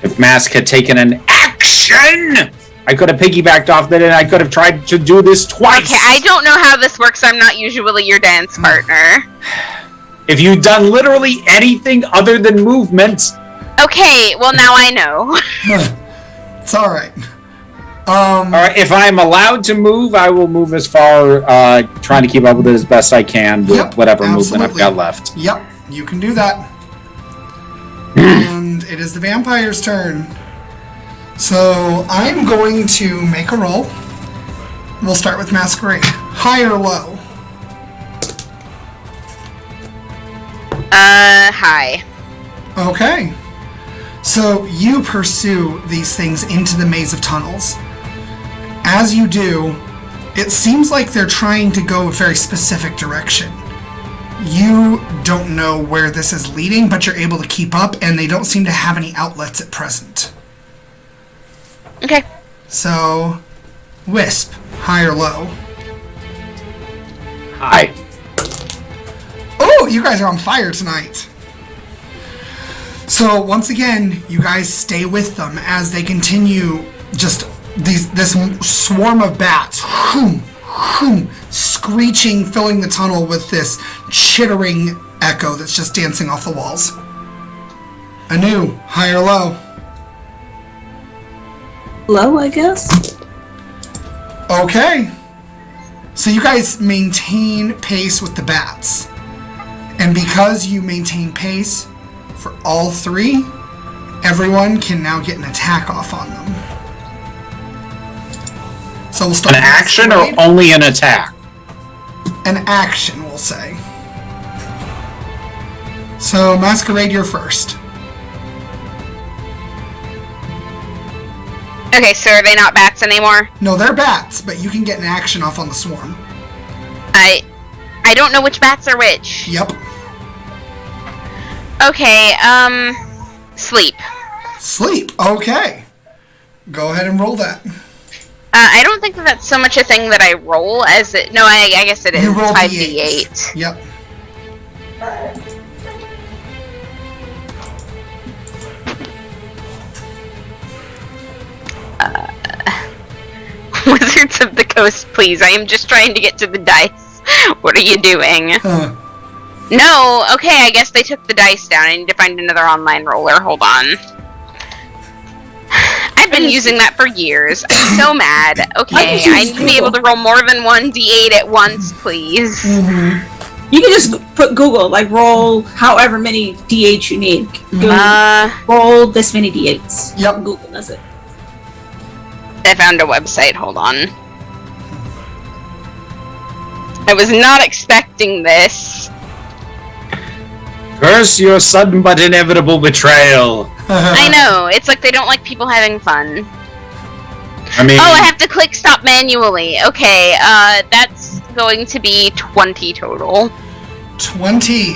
If Mask had taken an action, I could have piggybacked off that, and I could have tried to do this twice. Okay, I don't know how this works. I'm not usually your dance partner. If you'd done literally anything other than movement. Okay, well now I know. It's alright. Alright, if I'm allowed to move, I will move as far, trying to keep up with it as best I can with whatever movement I've got left. Yep, you can do that. And it is the vampire's turn. So I'm going to make a roll. We'll start with Masquerade. High or low? High. Okay. So you pursue these things into the maze of tunnels. As you do, it seems like they're trying to go a very specific direction. You don't know where this is leading, but you're able to keep up, and they don't seem to have any outlets at present. Okay. So, Wisp, high or low? Hi. Oh, you guys are on fire tonight. So once again, you guys stay with them as they continue just this swarm of bats, screeching, filling the tunnel with this chittering echo that's just dancing off the walls. Anu, high or low? Low, I guess. Okay. So you guys maintain pace with the bats. And because you maintain pace for all three, everyone can now get an attack off on them. So we'll start An with action or Masquerade. only an attack? An action, we'll say. So Masquerade, you're first. Okay, so are they not bats anymore? No, they're bats, but you can get an action off on the swarm. I don't know which bats are which. Yep. Okay, sleep. Sleep. Okay. Go ahead and roll that. I don't think that that's so much a thing that I roll as it. No, I guess it is. You roll 5d8. Yep. Wizards of the Coast, please. I am just trying to get to the dice. What are you doing? No, okay, I guess they took the dice down. I need to find another online roller. Hold on. I I've been using that for years. I'm so mad. Okay, I need to be able to roll more than one d8 at once, please. You can just put Google, like, roll however many d8s you need. Roll this many d8s. Yep. Google does it. I found a website. Hold on. I was not expecting this. Curse your sudden but inevitable betrayal. I know. It's like they don't like people having fun. I mean, Oh, I have to click stop manually. Okay, that's going to be 20 total. 20.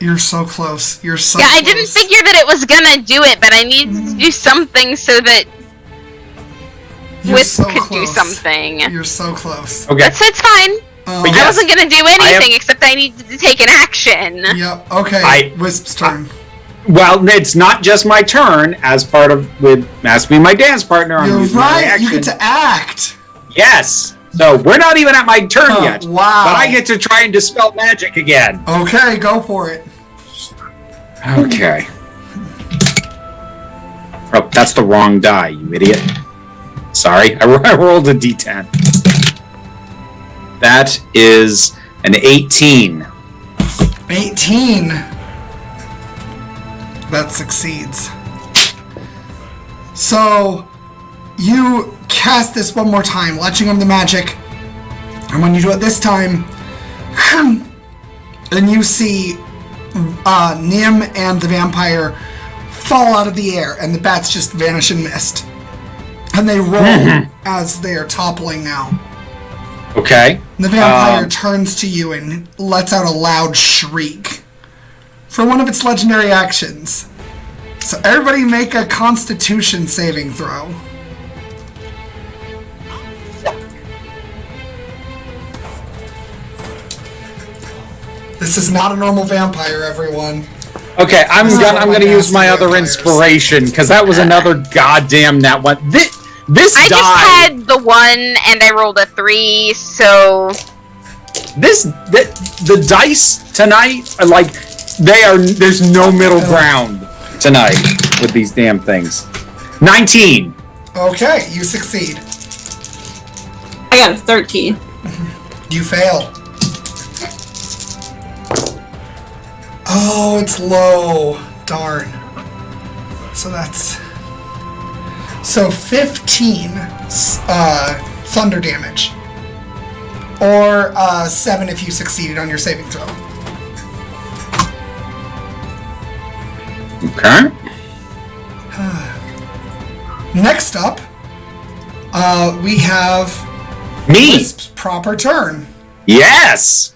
You're so close. You're so Yeah, close. I didn't figure that it was gonna do it, but I needed to do something so that You're Wisp so could do close. something. You're so close. okay. It's fine. But I yes, wasn't gonna do anything except I needed to take an action. Yep. Okay. Wisp's turn. Well, it's not just my turn. As part of with has to be my dance partner. I'm You're using my right. You reaction. get to act. Yes. So we're not even at my turn yet. Wow. But I get to try and dispel magic again. Okay, go for it. Okay. Oh, that's the wrong die, you idiot. Sorry, I rolled a d10. That is an 18. 18. That succeeds. So, you cast this one more time, latching on the magic. And when you do it this time, and you see Nim and the vampire fall out of the air, and the bats just vanish in mist. And they roll as they are toppling now. Okay. The vampire turns to you and lets out a loud shriek for one of its legendary actions. So everybody make a Constitution saving throw. This is not a normal vampire, everyone. Okay, I'm This is one of gonna use my nasty other vampires. inspiration because that was another goddamn nat one. This I die. just had the 1 and I rolled a 3, so The dice tonight are like there's no middle ground tonight with these damn things. 19. Okay, you succeed. I got a 13. You fail. Oh, it's low. Darn. So that's... So 15 thunder damage. Or 7 if you succeeded on your saving throw. Okay. Next up, we have Me. Wisp's proper turn. Yes.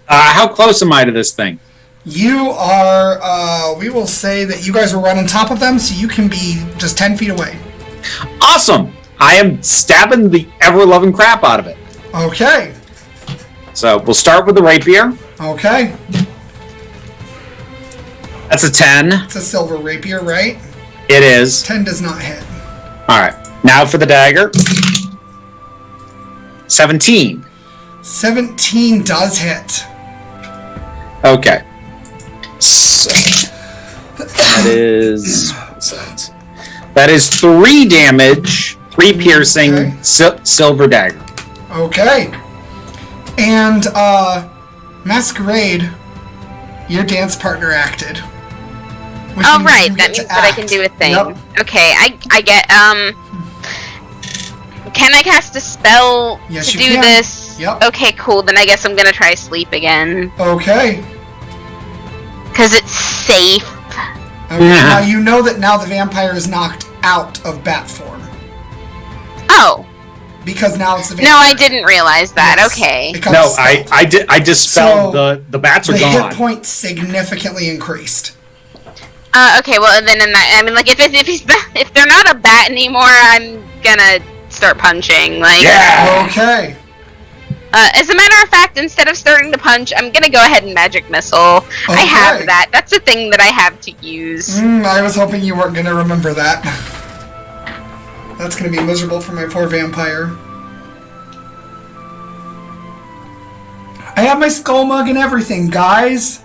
How close am I to this thing? You are, we will say that you guys will run on top of them, so you can be just 10 feet away. Awesome. I am stabbing the ever-loving crap out of it. Okay. So we'll start with the rapier. Okay. That's a 10. It's a silver rapier, right? It is. 10 does not hit. All right. Now for the dagger. 17. 17 does hit. Okay. So that is 3 damage, 3 piercing, Okay. silver dagger. Okay. And, Masquerade, your dance partner acted. Which oh means right, you that get means to that I act. can do a thing. Yep. Okay, I get can I cast a spell Yes, to you do can. this? Yep. Okay, cool. Then I guess I'm gonna try sleep again. Okay. Cause it's safe. Okay. Now you know that now the vampire is knocked out of bat form. Oh. Because now it's the vampire. No, I didn't realize that. Yes. Okay. It comes No, spelled. I dispelled So, the bats are The gone. hit points significantly increased. Okay, well then in that, I mean, like if they're not a bat anymore, I'm gonna start punching. Like, Yeah. Okay. As a matter of fact, instead of starting to punch, I'm gonna go ahead and magic missile. I have Okay. that. That's a thing that I have to use. I was hoping you weren't going to remember that. That's going to be miserable for my poor vampire. I have my skull mug and everything, guys.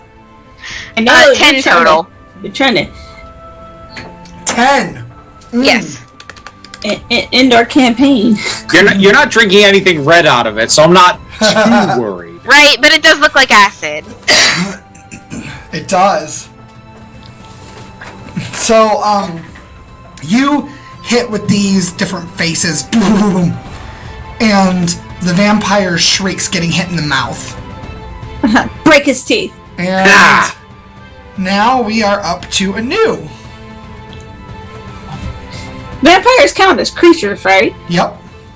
I know 10 total. You're trying to 10. Yes. end our campaign. You're not drinking anything red out of it, so I'm not too worried. Right, but it does look like acid. It does. So, you hit with these different faces, boom, and the vampire shrieks, getting hit in the mouth. Break his teeth. And now we are up to Anu. Vampires count as creatures, right? Yep.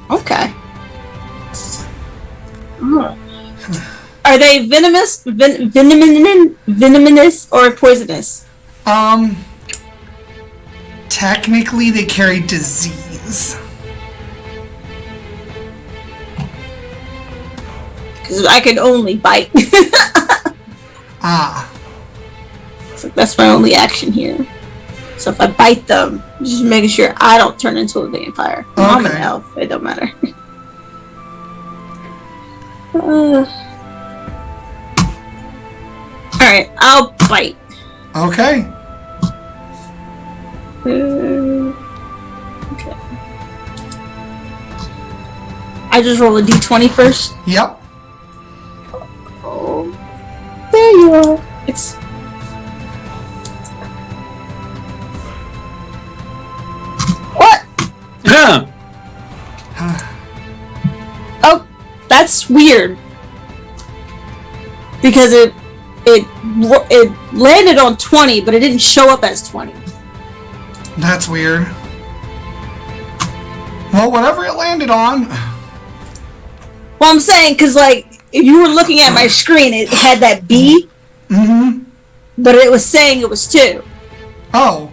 Okay. Are they venomous, venomous, or poisonous? Technically, they carry disease. Because I can only bite. So that's my only action here. So if I bite them, just making sure I don't turn into a vampire. Okay. I'm an elf. It don't matter. Alright, I'll bite. Okay. Okay. I just roll a d20 first. Yep. Oh, there you are. It's what? Huh. Oh, that's weird. Because it landed on 20, but it didn't show up as 20. That's weird. Well, whatever it landed on. Well, I'm saying, because, like, if you were looking at my screen, it had that B, but it was saying it was 2. Oh.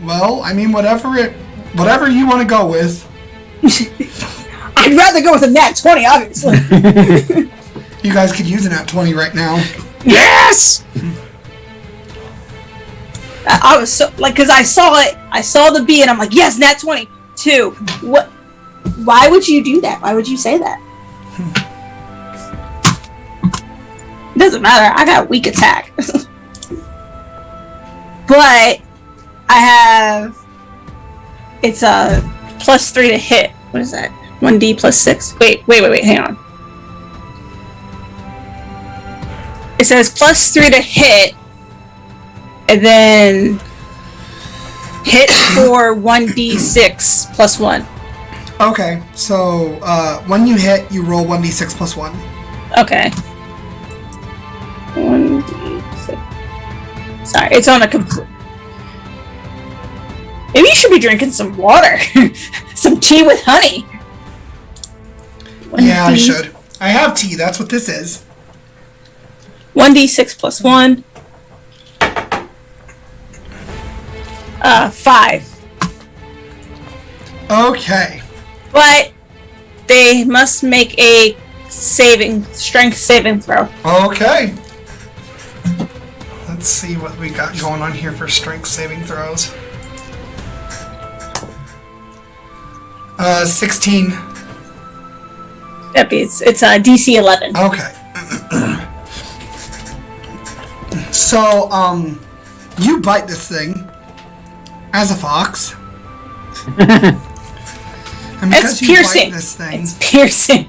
Well, I mean, whatever you want to go with. I'd rather go with a nat 20, obviously. You guys could use an at 20 right now. Yes! I was so, like, because I saw the B, and I'm like, yes, nat 20. 2. What? Why would you do that? Why would you say that? Doesn't matter. I got weak attack. But I have, it's a +3 to hit. What is that? 1d plus 6. Wait, hang on. It says +3 to hit, and then hit for 1d6 plus 1. Okay, so when you hit, you roll 1d6 plus 1. Okay. 1d6. Sorry, it's on a complete. Maybe you should be drinking some water. Some tea with honey. Yeah, I should. I have tea, that's what this is. 1d6 plus 1. 5. Okay. But they must make a strength saving throw. Okay. Let's see what we got going on here for strength saving throws. 16. Yep, it's DC 11. Okay. So, you bite this thing as a fox. And It's piercing. Bite this thing, It's piercing.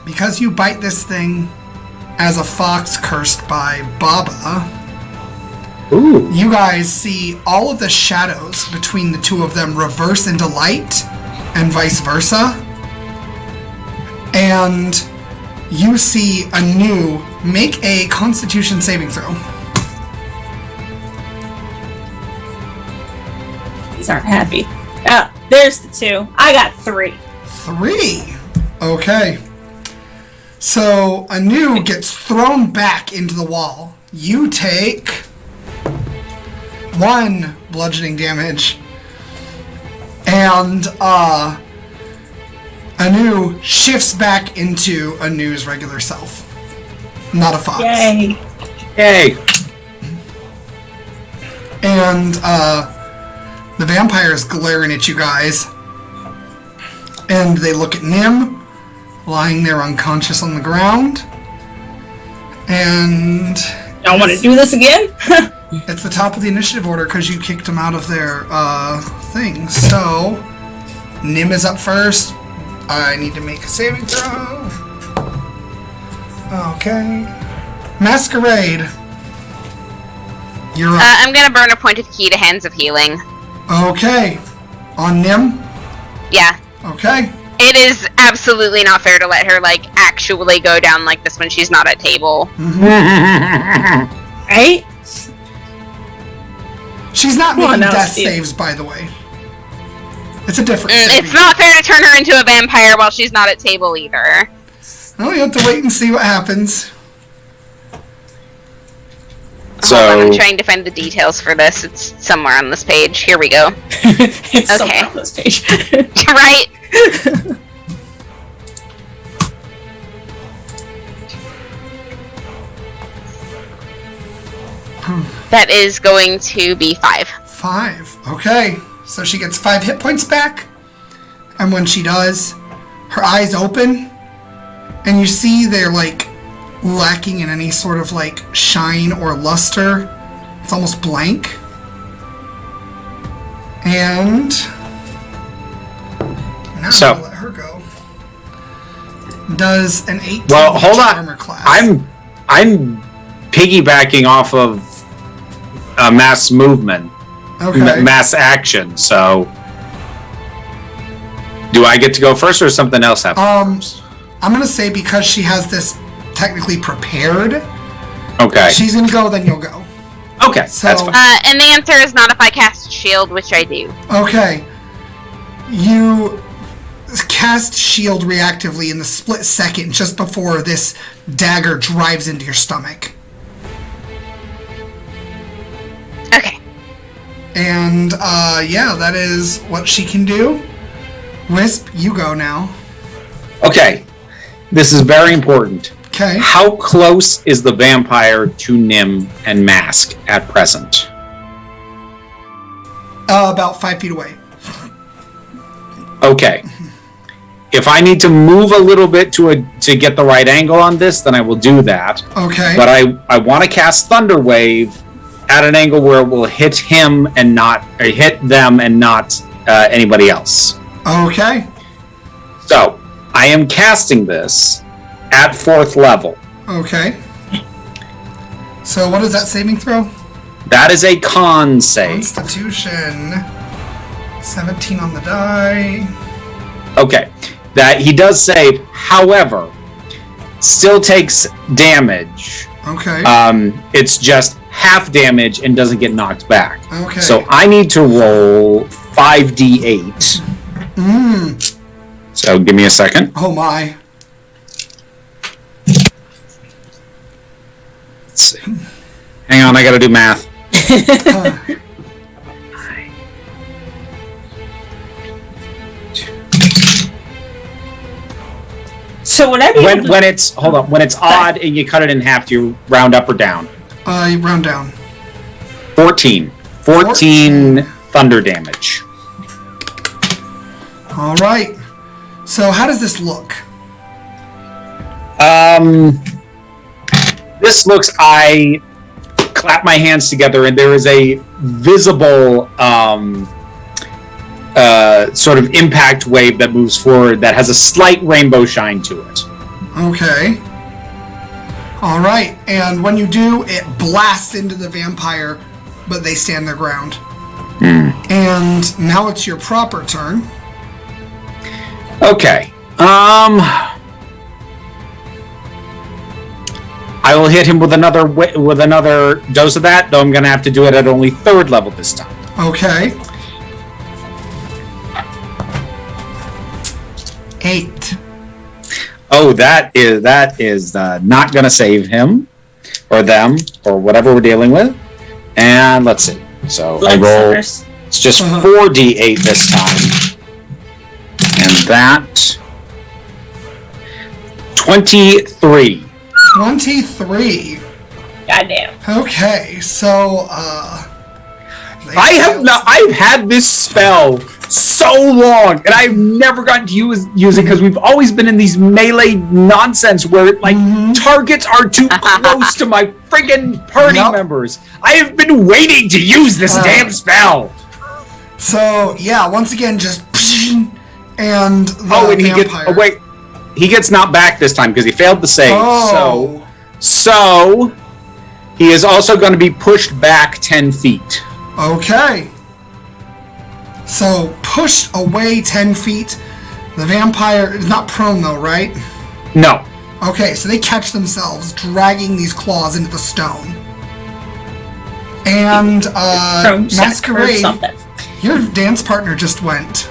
because you bite this thing as a fox cursed by Baba, Ooh. you guys see all of the shadows between the two of them reverse into light and vice versa. And you see Anu make a Constitution saving throw. These aren't happy. Ah, there's the 2. I got 3. 3. Okay. So Anu gets thrown back into the wall. You take 1 bludgeoning damage. And Anu shifts back into Anu's regular self. Not a fox. Yay. Yay. And the vampire is glaring at you guys. And they look at Nim, lying there unconscious on the ground. And Don't want to do this again? It's the top of the initiative order because you kicked them out of their thing. So, Nim is up first. I need to make a saving throw. Okay. Masquerade. You're up. I'm gonna burn a point of key to Hands of Healing. Okay. On Nim? Yeah. Okay. It is absolutely not fair to let her, like, actually go down like this when she's not at table. Right? She's not Come on making now, death Steve. saves, by the way. It's a different It's saving. not fair to turn her into a vampire while she's not at table either. Oh, you have to wait and see what happens. Hold on, I'm So, trying to find the details for this. It's somewhere on this page. Here we go. It's Okay. somewhere on this page. Right? That is going to be 5. 5. Okay. So she gets 5 hit points back. And when she does, her eyes open. And you see they're like lacking in any sort of like shine or luster. It's almost blank. And now So- I'll let her go. Does an 18 well, hold on. armor class. I'm piggybacking off of mass movement, okay. mass action. So, do I get to go first, or does something else happen? I'm gonna say because she has this technically prepared, Okay. she's gonna go, then you'll go. Okay. So- That's fine. And the answer is not if I cast Shield, which I do. Okay. You cast shield reactively in the split second just before this dagger drives into your stomach. Okay. And yeah, that is what she can do. Wisp, you go now. Okay. This is very important. Okay. How close is the vampire to Nim and Mask at present? About 5 feet away. Okay. If I need to move a little bit to get the right angle on this, then I will do that. Okay. But I want to cast Thunder Wave at an angle where it will hit him and not, or hit them and not anybody else. Okay. So I am casting this at 4th level. Okay. So what is that saving throw? That is a con save. Constitution. 17 on the die. Okay. That he does save, however, still takes damage. Okay. It's just half damage and doesn't get knocked back. Okay. So I need to roll 5d8. So give me a second. Oh my. Let's see. Hang on, I gotta do math. So would I be able to... When it's odd and you cut it in half, do you round up or down? You round down. 14 thunder damage. All right. So how does this look? This looks, I clap my hands together and there is a visible sort of impact wave that moves forward that has a slight rainbow shine to it. Okay. All right. And when you do, it blasts into the vampire, but they stand their ground. And now it's your proper turn. Okay. I will hit him with another dose of that, though I'm going to have to do it at only 3rd level this time. Okay. 8. Oh, that is not going to save him or them or whatever we're dealing with. And let's see. So I roll. It's just 4d8 this time, and that 23. 23. Goddamn. Okay. So I've had this spell so long, and I've never gotten to use it because we've always been in these melee nonsense where it like targets are too close to my friggin' party members. I have been waiting to use this damn spell. So, yeah, once again, just... And the and vampire... he gets knocked back this time because he failed the save. Oh. So he is also going to be pushed back 10 feet. Okay. So, pushed away 10 feet. The vampire is not prone, though, right? No. Okay, so they catch themselves dragging these claws into the stone. And, Masquerade, your dance partner just went.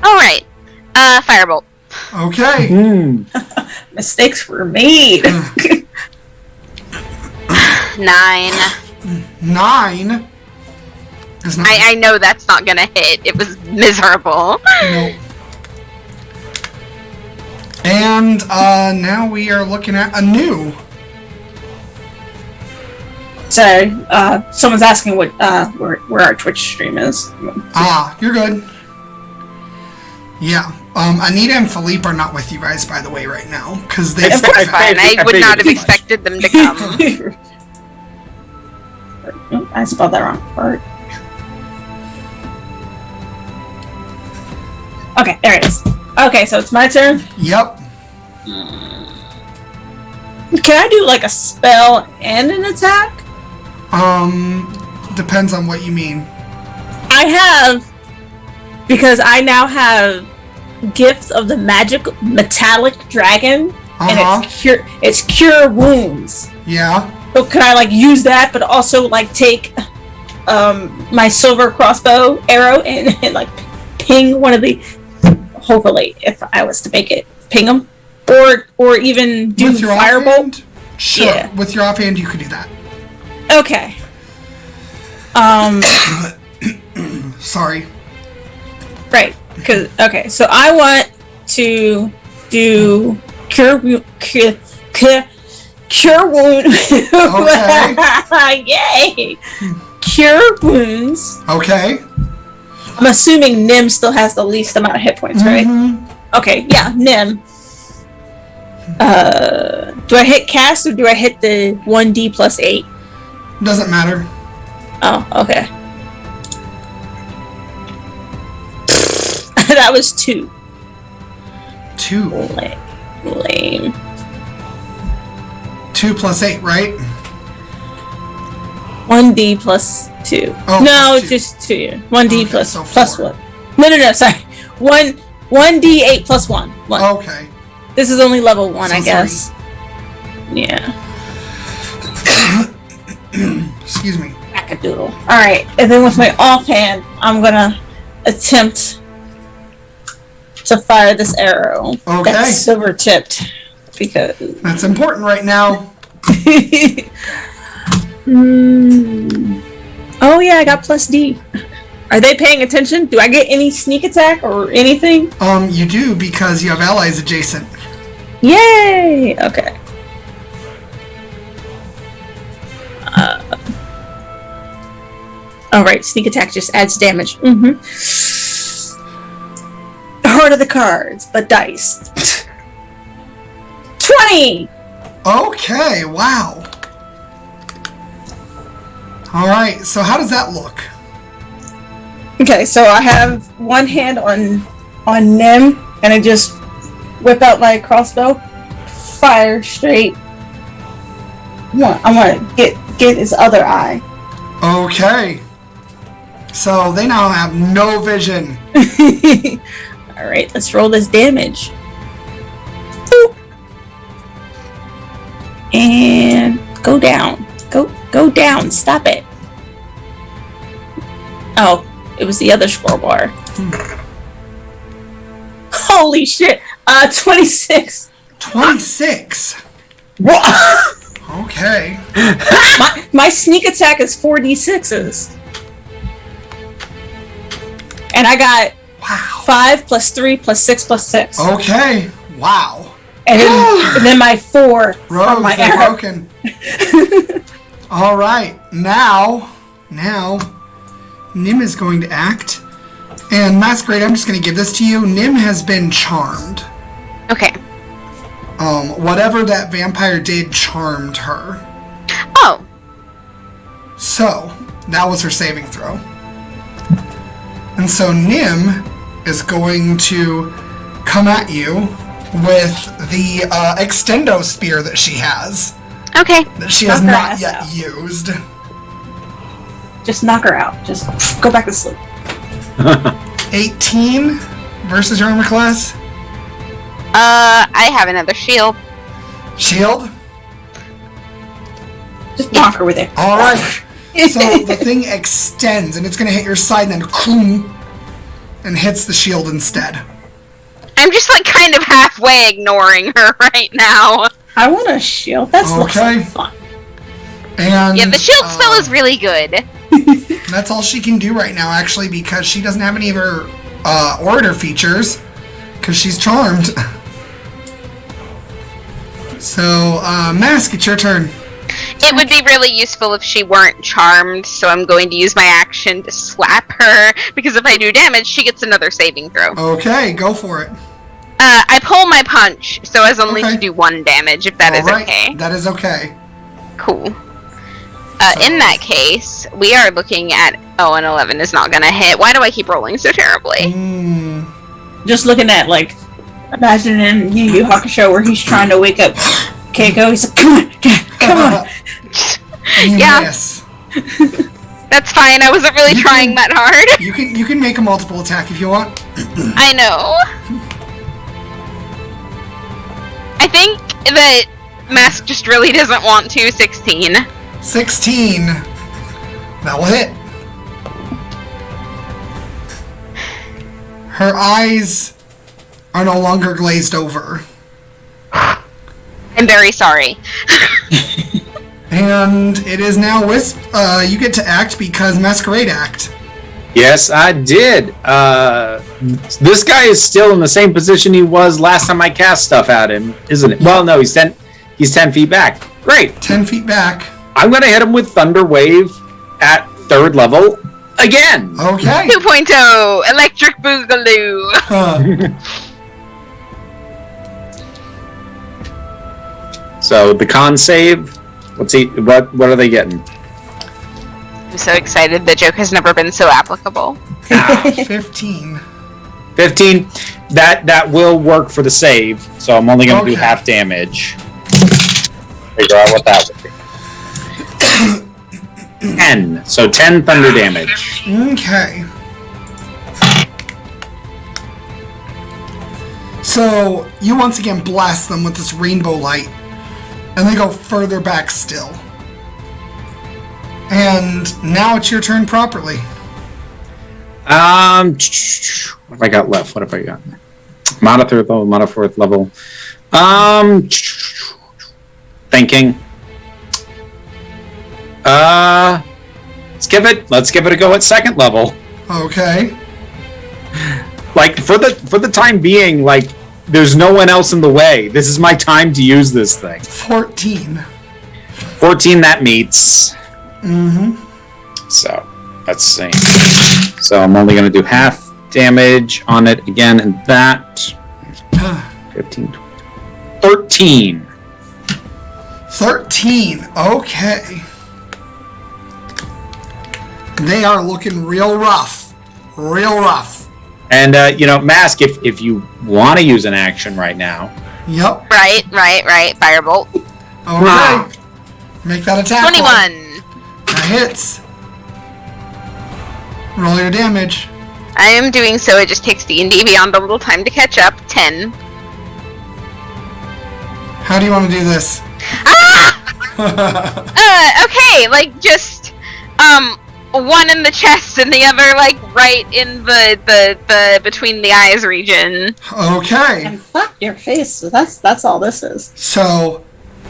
Alright. Firebolt. Okay. Mistakes were made. 9. 9? I know that's not gonna hit. It was miserable. Nope. And now we are looking at a new. So, someone's asking what where our Twitch stream is. You're good. Yeah. Anita and Philippe are not with you guys, by the way, right now, because they. It's fine. I would not have expected them to come. I spelled that wrong. Part. Okay, there it is. Okay, so it's my turn. Yep. Can I do like a spell and an attack? Depends on what you mean. I have, because I now have Gift of the Magic Metallic Dragon, and it's cure wounds. Yeah. So could I like use that, but also like take my silver crossbow arrow and like ping one of the, hopefully if I was to make it, ping them, or even do firebolt. Sure. Yeah. With your offhand, you could do that. Okay. Sorry. Right. Okay. So I want to do cure wound. Okay. Yay! Cure wounds. Okay. I'm assuming Nim still has the least amount of hit points, right? Okay. Yeah, Nim. Do I hit cast or do I hit the 1d plus 8? Doesn't matter. Oh, okay. That was 2. 2. Lame. 2 plus 8, right? 1d plus 2. Oh, no, plus 2. just 2. 1d plus so plus 4. 1. No, sorry. 1d8 plus 1. 1. Okay. This is only level 1, So I guess. 3. Yeah. Excuse me. Wackadoodle. Alright, and then with my offhand, I'm gonna attempt to fire this arrow. Okay. That's silver tipped. Because That's important right now. Oh yeah, I got plus D. Are they paying attention? Do I get any sneak attack or anything? You do because you have allies adjacent. Yay! Okay. Alright, sneak attack just adds damage. Heart of the cards, but dice. 20! Okay, wow. Alright, so how does that look? Okay, so I have one hand on Nim, and I just whip out my crossbow, fire straight. I want to get his other eye. Okay. So they now have no vision. Alright, let's roll this damage. Boop. And go down. Go down. Stop it. Oh, it was the other scroll bar. Holy shit. 26. 26? Okay. My sneak attack is 4d6s. And I got 5 plus 3 plus 6 plus 6. Okay. Wow. And then my 4 Rogues, from my they're arrow. broken. All right. Now, Nim is going to act. And Masquerade, I'm just going to give this to you. Nim has been charmed. Okay. whatever that vampire did charmed her. Oh. So, that was her saving throw. And so Nim is going to come at you with the extendo spear that she has. Okay. That she has Knock her not ass yet out. used. Just knock her out. Just go back to sleep. 18 versus your armor class. I have another shield. Shield. Just knock her with it. All right. So the thing extends, and it's going to hit your side, and then boom, and hits the shield instead. I'm just like kind of halfway ignoring her right now. I want a shield. That's looks Okay. like fun. And Yeah, the shield spell is really good. that's all she can do right now, actually, because she doesn't have any of her orator features, because she's charmed. So, Mask, it's your turn. It would be really useful if she weren't charmed, so I'm going to use my action to slap her, because if I do damage, she gets another saving throw. Okay, go for it. I pull my punch, so as only Okay. to do 1 damage, if that is All right, okay. that is okay. Cool. In that case, we are looking at... Oh, an 11 is not gonna hit. Why do I keep rolling so terribly? Just looking at, like, imagining Yu Yu Hakusho where he's trying to wake up Keiko. He's like, come on, come on. You Yeah. miss. That's fine, I wasn't really You trying can- that hard. You can make a multiple attack if you want. I know. I think that Mask just really doesn't want to. 16. 16. That will hit. Her eyes are no longer glazed over. I'm very sorry. And it is now Wisp. You get to act because Masquerade act. Yes, I did. This guy is still in the same position he was last time I cast stuff at him, isn't it? Well, no, he's 10 feet back. Great. 10 feet back. I'm going to hit him with Thunder Wave at 3rd level again. Okay. 2.0 Electric Boogaloo. So the con save, let's see, what are they getting? I'm so excited. The joke has never been so applicable. 15. 15. That will work for the save, so I'm only going to do Okay. half damage. Figure out what that would be. 10. So 10 thunder damage. Okay. So you once again blast them with this rainbow light, and they go further back still. And now it's your turn properly. What have I got left? What have I got? Mod 3rd level, mod 4th level. Thinking. Let's give it a go at 2nd level. Okay. Like for the time being, like there's no one else in the way. This is my time to use this thing. 14. 14, that meets. Mm-hmm. So let's see. So I'm only going to do half damage on it again, and that 15, 20, 13. 13. Okay. They are looking real rough. Real rough. And Mask, if you want to use an action right now. Yep. Right. Firebolt. Okay. Make that attack. 21. That hits. Roll your damage. I am doing so. It just takes D&D Beyond a little time to catch up. 10. How do you want to do this? Okay, like just one in the chest and the other like right in the between the eyes region. Okay. And fuck your face. So that's all this is. So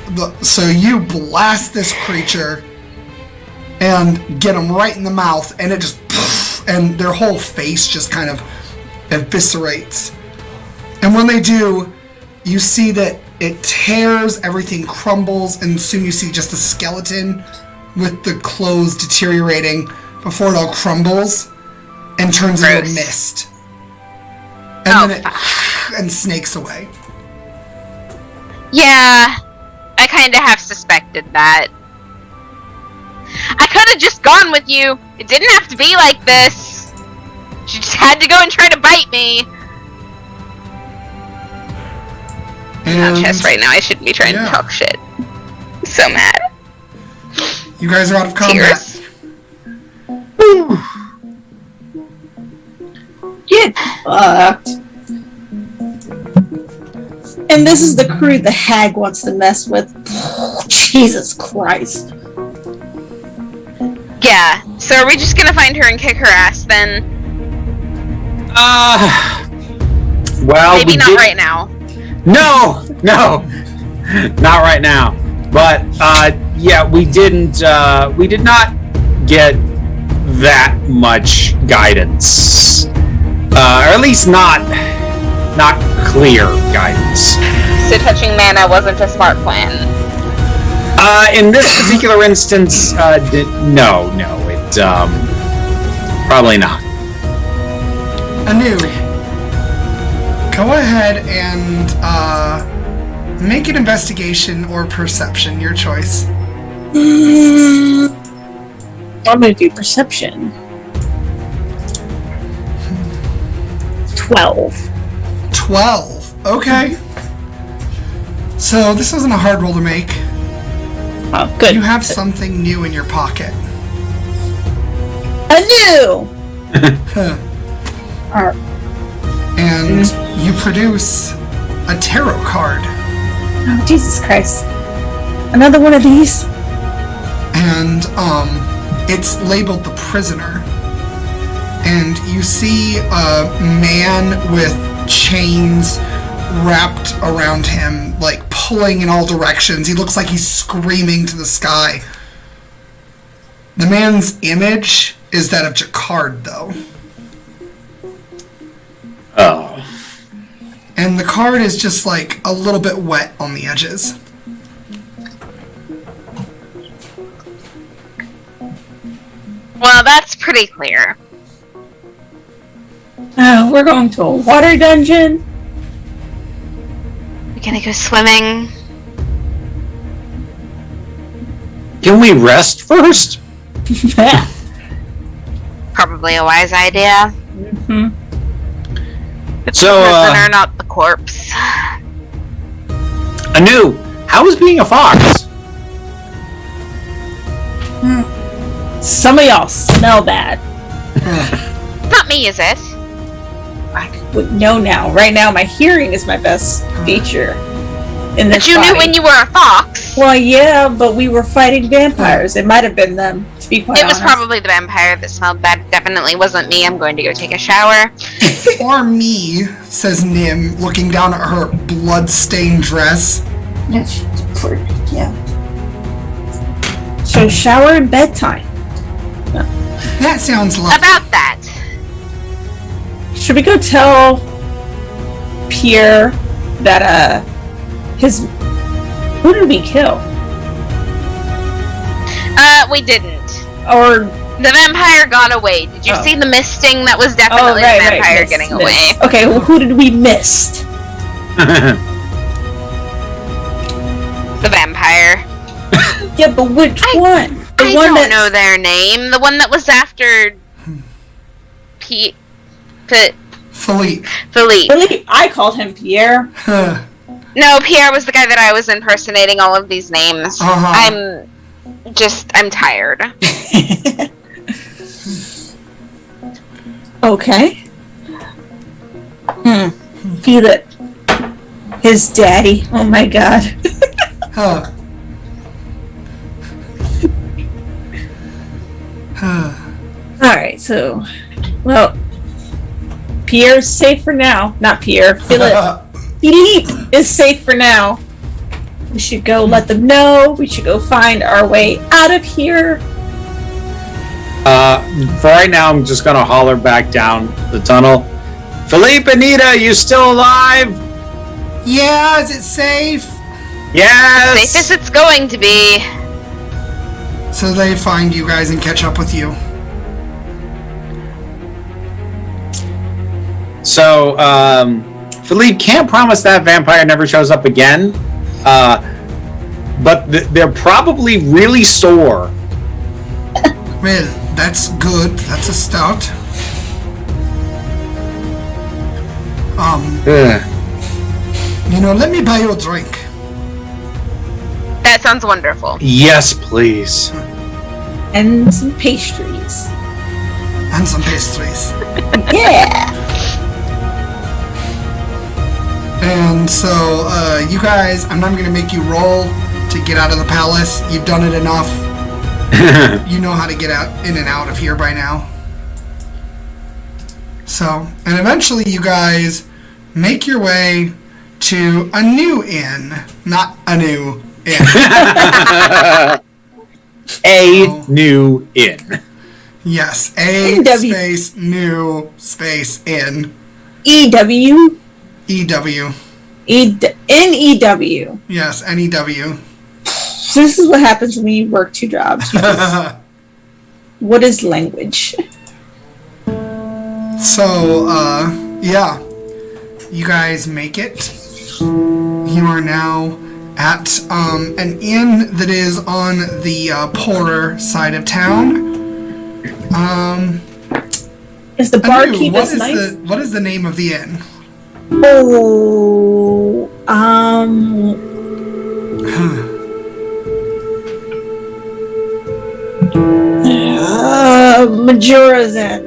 you blast this creature and get them right in the mouth, and it just and their whole face just kind of eviscerates. And when they do, you see that it tears, everything crumbles, and soon you see just a skeleton with the clothes deteriorating before it all crumbles and turns into a Gross. mist. And then it and snakes away. Yeah, I kind of have suspected that. I could have just gone with you. It didn't have to be like this. She just had to go and try to bite me. I'm And not chess right now. I shouldn't be trying to talk shit. I'm so mad. you guys are out of combat. Tears. Get fucked. And this is the crew the hag wants to mess with. Jesus Christ. Yeah, so are we just gonna find her and kick her ass then? Well, Maybe not right now. No, not right now. But yeah, we did not get that much guidance, or at least not clear guidance. So touching mana wasn't a smart plan. In this particular instance, no, it probably not. Anu, go ahead and make an investigation or perception, your choice. I'm gonna do perception. 12. 12. Okay. So this wasn't a hard roll to make. Oh, good. You have something new in your pocket. A new! And you produce a tarot card. Oh, Jesus Christ. Another one of these? And it's labeled the prisoner. And you see a man with chains wrapped around him, like pulling in all directions. He looks like he's screaming to the sky. The man's image is that of Jacquard, though. Oh. And the card is just like a little bit wet on the edges. Well, that's pretty clear. We're going to a water dungeon. We're gonna go swimming. Can we rest first? Yeah. Probably a wise idea. Mm-hmm. It's So, the prisoner, not the corpse. Anu, how is being a fox? Some of y'all smell bad. Not me, is it? I would know now. Right now, my hearing is my best feature. In this But you knew body. when you were a fox. Well, yeah, but we were fighting vampires. It might have been them, to be quite It was honest. probably the vampire that smelled bad. Definitely wasn't me. I'm going to go take a shower. Or me, says Nim, looking down at her blood-stained dress. Yeah. So shower and bedtime. That sounds lovely. About that. Should we go tell Pierre that who did we kill? We didn't. Or The vampire got away. Did you see the misting? That was definitely the vampire getting away. Okay, well, who did we miss? The vampire. Yeah, but which one? The I one don't know their name. The one that was after Philippe. Philippe. Really? I called him Pierre. No, Pierre was the guy that I was impersonating all of these names. Uh-huh. I'm tired. Okay. Feel it. His daddy. Oh my god. Alright, so... Well... Pierre's safe for now. Not Pierre. Philippe is safe for now. We should go let them know. We should go find our way out of here. For right now, I'm just gonna holler back down the tunnel. Philippe, Anita, you still alive? Yeah, is it safe? Yes! Safe as it's going to be. So they find you guys and catch up with you. So, Philippe can't promise that vampire never shows up again, But they're probably really sore. Well, that's good. That's a start. Let me buy you a drink. That sounds wonderful. Yes, please. And some pastries. And some pastries. Yeah. And so, you guys, I'm not going to make you roll to get out of the palace. You've done it enough. You know how to get out in and out of here by now. So, and eventually you guys make your way to a new inn. Not a new inn. New inn. Yes, NW. space new space inn. EW. EW. NEW. Yes, NEW. So this is what happens when you work two jobs. What is language? So, yeah. You guys make it. You are now at an inn that is on the poorer side of town. Is the barkeep what is nice? what is the name of the inn? Oh, Majora's Inn.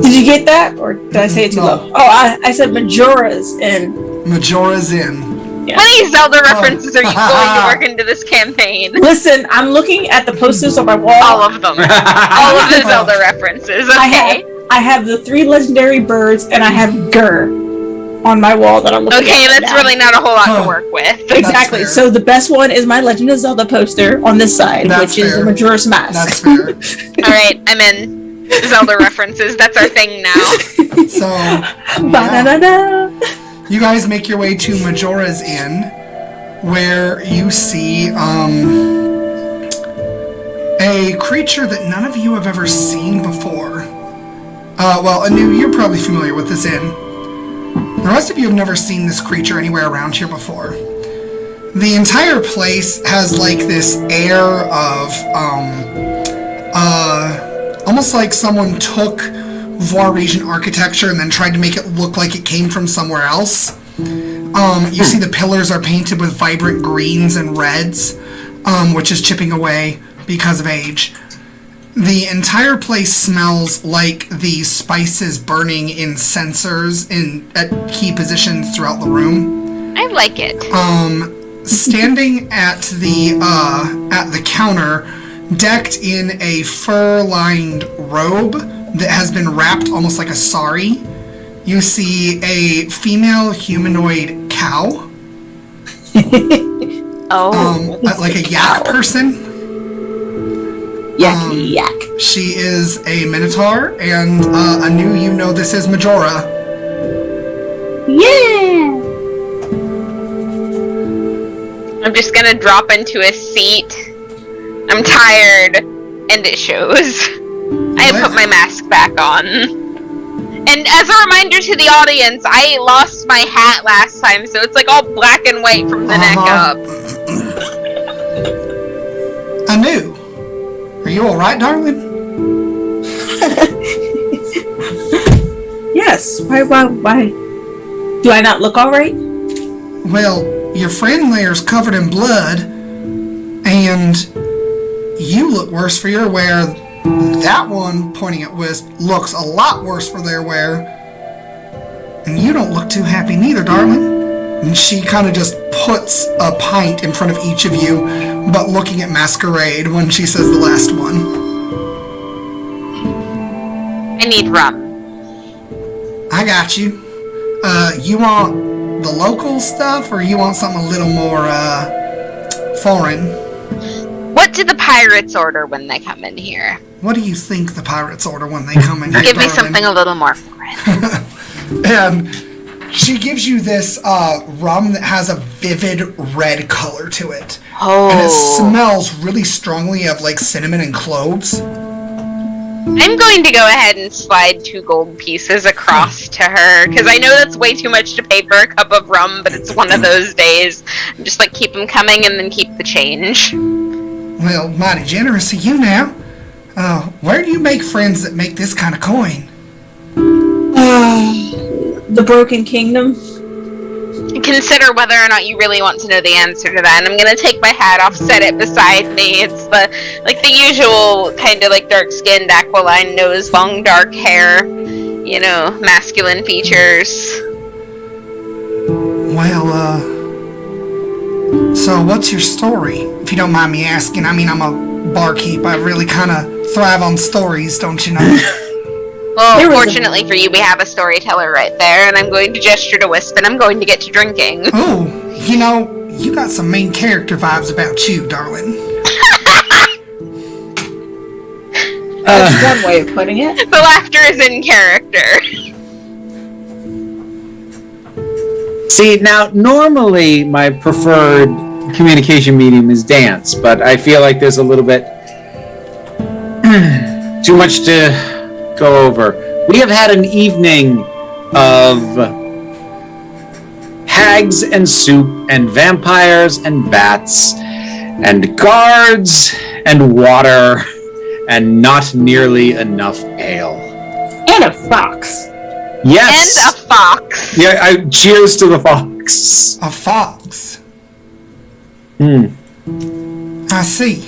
Did you get that, or did I say it too No. low? Oh, I said Majora's Inn. Majora's Inn. How many Zelda references are you going to work into this campaign? Listen, I'm looking at the posters on my wall. All of them. All of the Zelda references. Okay. I have the 3 legendary birds, and I have Gur on my wall that I'm looking at. Okay, right that's now. really not a whole lot to work with. Exactly. fair. So the best one is my Legend of Zelda poster on this side, That's which is fair. the Majora's Mask. That's fair. Alright, I'm in. Zelda references. That's our thing now. So, Ba-da-da-da. you guys make your way to Majora's Inn, where you see a creature that none of you have ever seen before. Well, Anu, you're probably familiar with this inn. The rest of you have never seen this creature anywhere around here before. The entire place has like this air of almost like someone took Varisian architecture and then tried to make it look like it came from somewhere else. You see the pillars are painted with vibrant greens and reds, which is chipping away because of age. The entire place smells like the spices burning in sensors at key positions throughout the room. I like it. Standing at the counter, decked in a fur-lined robe that has been wrapped almost like a sari, you see a female humanoid cow. Like a yak person. Yakety yak. She is a minotaur, and Anu, you know this is Majora. Yeah. I'm just gonna drop into a seat. I'm tired, and it shows. I have put my mask back on. And as a reminder to the audience, I lost my hat last time, so it's like all black and white from the neck up. Anu, are you alright, darling? Yes. Why? Do I not look all right? Well, your friend there's covered in blood, and you look worse for your wear. That one, pointing at Wisp, looks a lot worse for their wear. And you don't look too happy neither, darling. And she kind of just puts a pint in front of each of you, but looking at Masquerade when she says the last one. I need rum. I got you. You want the local stuff, or you want something a little more, foreign? What do the pirates order when they come in here? What do you think the pirates order when they come in here, Give me darling? something a little more foreign. And she gives you this rum that has a vivid red color to it. Oh. And it smells really strongly of like cinnamon and cloves. I'm going to go ahead and slide 2 gold pieces across to her, because I know that's way too much to pay for a cup of rum, but it's one of those days. I'm just like, keep them coming and then keep the change. Well, mighty generous of you now. Where do you make friends that make this kind of coin? The Broken Kingdom. Consider whether or not you really want to know the answer to that. And I'm gonna take my hat off, set it beside me. It's the usual kind of like dark-skinned, aquiline nose, long dark hair, you know, masculine features. Well, so what's your story? If you don't mind me asking. I mean, I'm a barkeep. I really kind of thrive on stories, don't you know? Well, fortunately for you, we have a storyteller right there, and I'm going to gesture to Wisp, and I'm going to get to drinking. Oh, you know, you got some main character vibes about you, darling. That's one way of putting it. The laughter is in character. See, now, normally my preferred communication medium is dance, but I feel like there's a little bit too much to go over. We have had an evening of hags and soup and vampires and bats and guards and water and not nearly enough ale. And a fox. Yes. And a fox. Yeah, cheers to the fox. A fox. I see.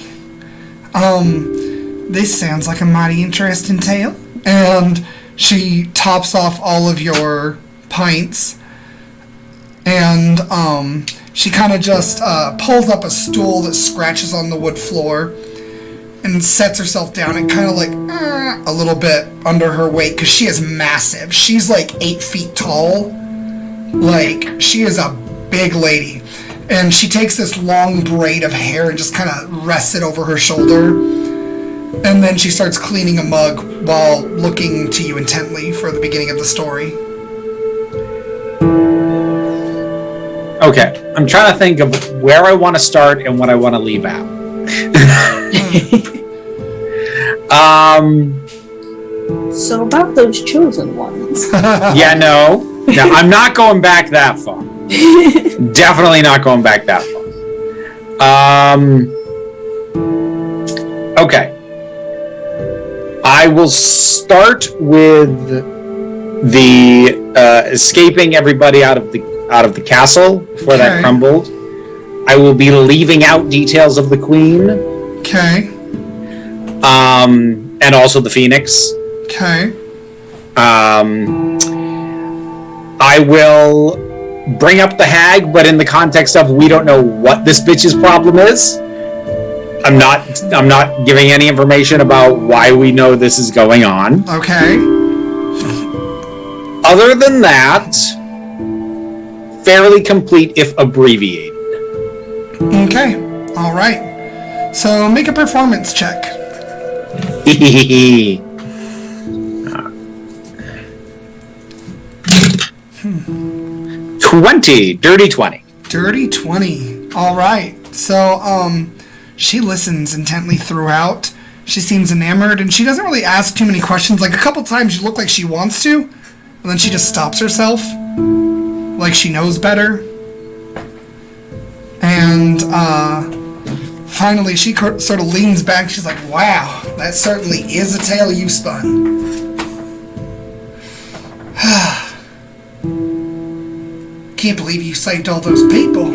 This sounds like a mighty interesting tale. And she tops off all of your pints. And she kind of just pulls up a stool that scratches on the wood floor and sets herself down and kind of like a little bit under her weight because she is massive. She's like 8 feet tall. Like, she is a big lady. And she takes this long braid of hair and just kind of rests it over her shoulder. And then she starts cleaning a mug while looking to you intently for the beginning of the story. Okay, I'm trying to think of where I want to start and what I want to leave out. So about those chosen ones. Yeah, no, I'm not going back that far. Definitely not going back that far. Okay. I will start with the escaping everybody out of the castle before that crumbled. I will be leaving out details of the queen. Okay. And also the phoenix. Okay. I will bring up the hag, but in the context of we don't know what this bitch's problem is. I'm not giving any information about why we know this is going on. Okay. Other than that, fairly complete if abbreviated. Okay. All right. So make a performance check. 20. Dirty 20. Dirty 20. All right. So, she listens intently throughout. She seems enamored, and she doesn't really ask too many questions. Like, a couple times you look like she wants to, and then she just stops herself. Like she knows better. And, finally she sort of leans back. She's like, wow, that certainly is a tale you spun. Can't believe you saved all those people.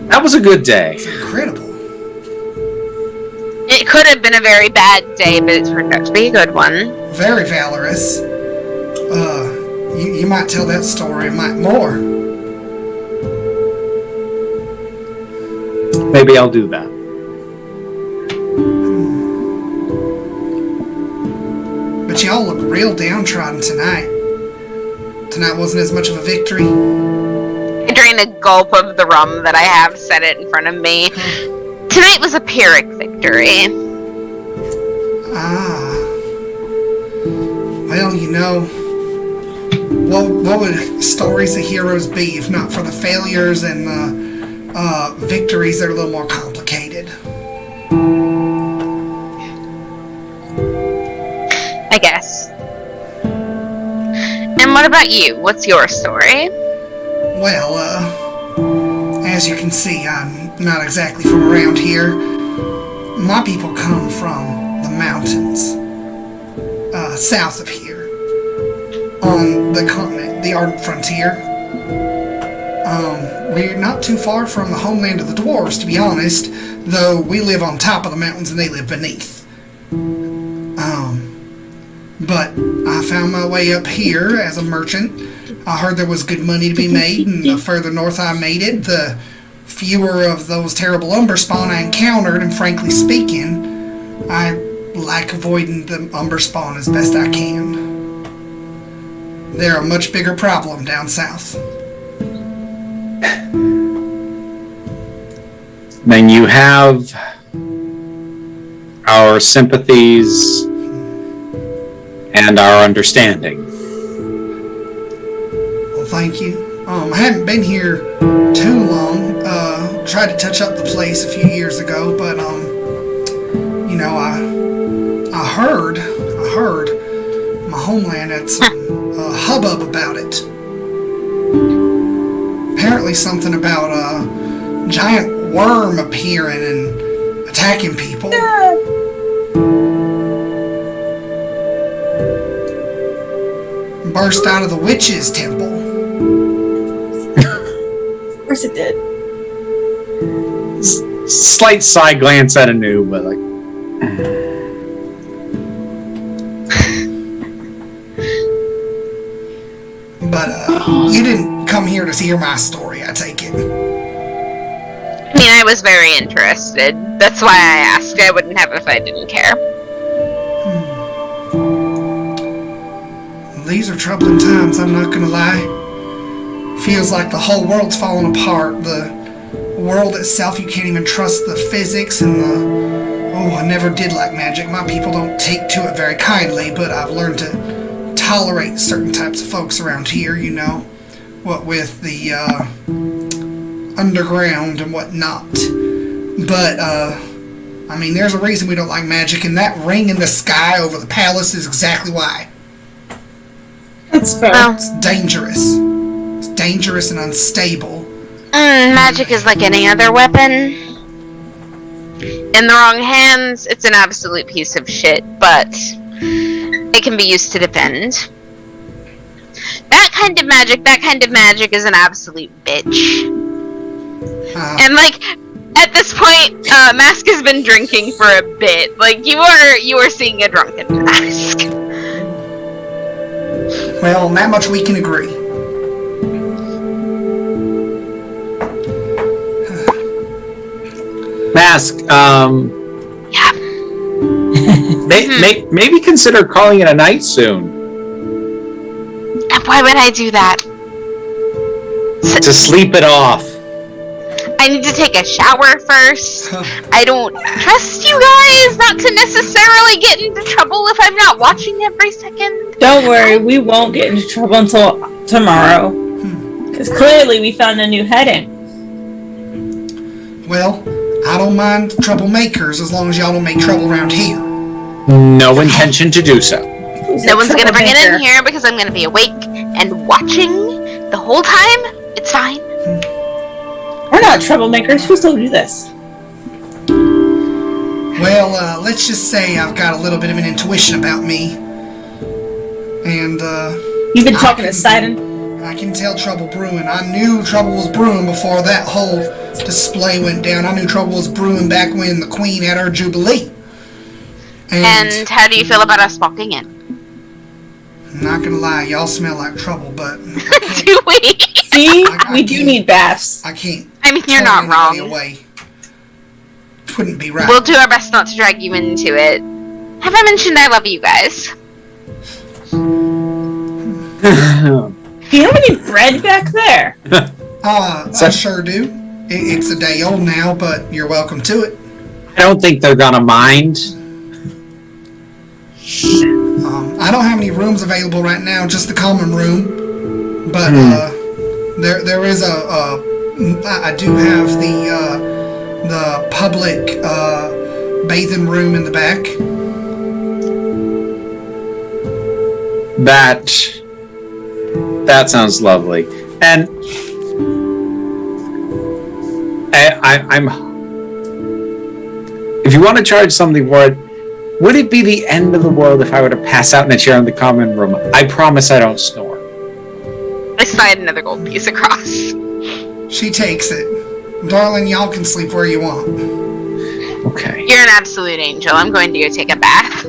That was a good day. It's incredible. It could have been a very bad day, but it turned out to be a good one. Very valorous. You might tell that story, might more. Maybe I'll do that. But y'all look real downtrodden tonight. Tonight wasn't as much of a victory. I drain a gulp of the rum that I have set it in front of me. Tonight was a Pyrrhic victory. Ah. Well, you know, what would stories of heroes be if not for the failures and the victories that are a little more complicated? what about you? What's your story? Well, as you can see, I'm not exactly from around here. My people come from the mountains, south of here, on the continent, the ardent frontier. We're not too far from the homeland of the dwarves, to be honest, though we live on top of the mountains and they live beneath. But I found my way up here as a merchant. I heard there was good money to be made, and the further north I made it, the fewer of those terrible umber spawn I encountered, and frankly speaking, I like avoiding the umber spawn as best I can. They're a much bigger problem down south. Then you have our sympathies and our understanding. Well, thank you. I hadn't been here too long. Tried to touch up the place a few years ago, but you know, I heard my homeland had some hubbub about it. Apparently, something about a giant worm appearing and attacking people. Burst out of the witch's temple. Of course it did. Slight side glance at Anu, but like. But you didn't come here to hear my story, I take it. I mean, I was very interested. That's why I asked. I wouldn't have if I didn't care. These are troubling times, I'm not gonna lie. Feels like the whole world's falling apart. The world itself, you can't even trust the physics and I never did like magic. My people don't take to it very kindly, but I've learned to tolerate certain types of folks around here, you know. What with the underground and whatnot. But, I mean, there's a reason we don't like magic, and that ring in the sky over the palace is exactly why. That's fair. Well, It's dangerous. It's dangerous and unstable. magic is like any other weapon. In the wrong hands, it's an absolute piece of shit, but it can be used to defend. That kind of magic is an absolute bitch. And like, at this point, Mask has been drinking for a bit. Like, you are seeing a drunken Mask. Well, on that much we can agree. Mask, Yeah. maybe consider calling it a night soon. And why would I do that? To sleep it off. I need to take a shower first. I don't trust you guys not to necessarily get into trouble if I'm not watching every second. Don't worry, we won't get into trouble until tomorrow. Because clearly we found a new heading. Well, I don't mind troublemakers as long as y'all don't make trouble around here. No intention to do so. No one's gonna bring it in here because I'm gonna be awake and watching the whole time. It's fine. We're not troublemakers. We still do this. Well, let's just say I've got a little bit of an intuition about me. And, You've been talking to Sidon. I can tell trouble brewing. I knew trouble was brewing before that whole display went down. I knew trouble was brewing back when the Queen had her Jubilee. And how do you feel about us walking in? I'm not gonna lie, y'all smell like trouble, but Do we? See? I We do can't- need baths. I can't. I mean, you're turn not anybody wrong. Away. Wouldn't be right. We'll do our best not to drag you into it. Have I mentioned I love you guys? Do you have any bread back there? I sure do. It's a day old now, but you're welcome to it. I don't think they're gonna mind. I don't have any rooms available right now, just the common room. But there is I do have the public bathing room in the back. That sounds lovely. And I'm. If you want to charge something for it, would it be the end of the world if I were to pass out in a chair in the common room? I promise I don't snore. I slide another gold piece across. She takes it. Darling, y'all can sleep where you want. Okay. You're an absolute angel. I'm going to go take a bath.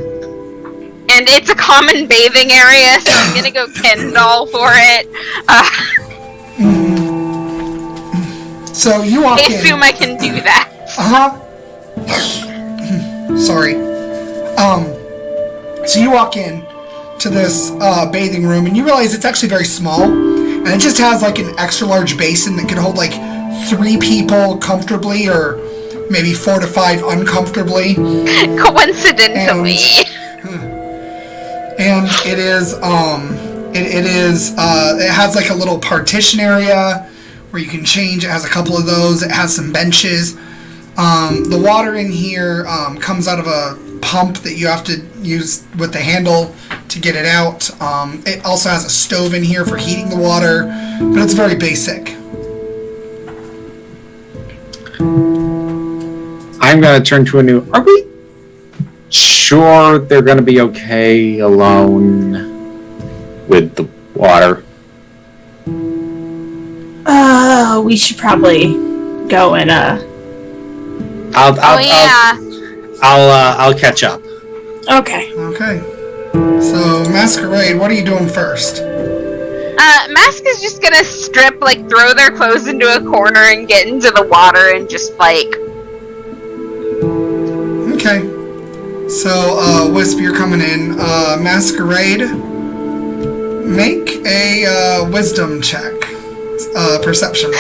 And it's a common bathing area, so I'm gonna go Ken doll for it. So you walk I in. assume I can do that. Sorry. So you walk in to this bathing room, and you realize it's actually very small, and it just has like an extra large basin that could hold like 3 people comfortably, or maybe 4 to 5 uncomfortably. Coincidentally. And it is it has like a little partition area where you can change. It has a couple of those. It has some benches. The water in here comes out of a pump that you have to use with the handle to get it out. It also has a stove in here for heating the water, but it's very basic. I'm going to turn to a new... Are we sure they're going to be okay alone with the water? We should probably go and I'll catch up. Okay. Okay. So, Masquerade, what are you doing first? Mask is just gonna strip, like, throw their clothes into a corner and get into the water and just, like... Okay. So, Wisp, you're coming in. Masquerade, make a wisdom check. Perception.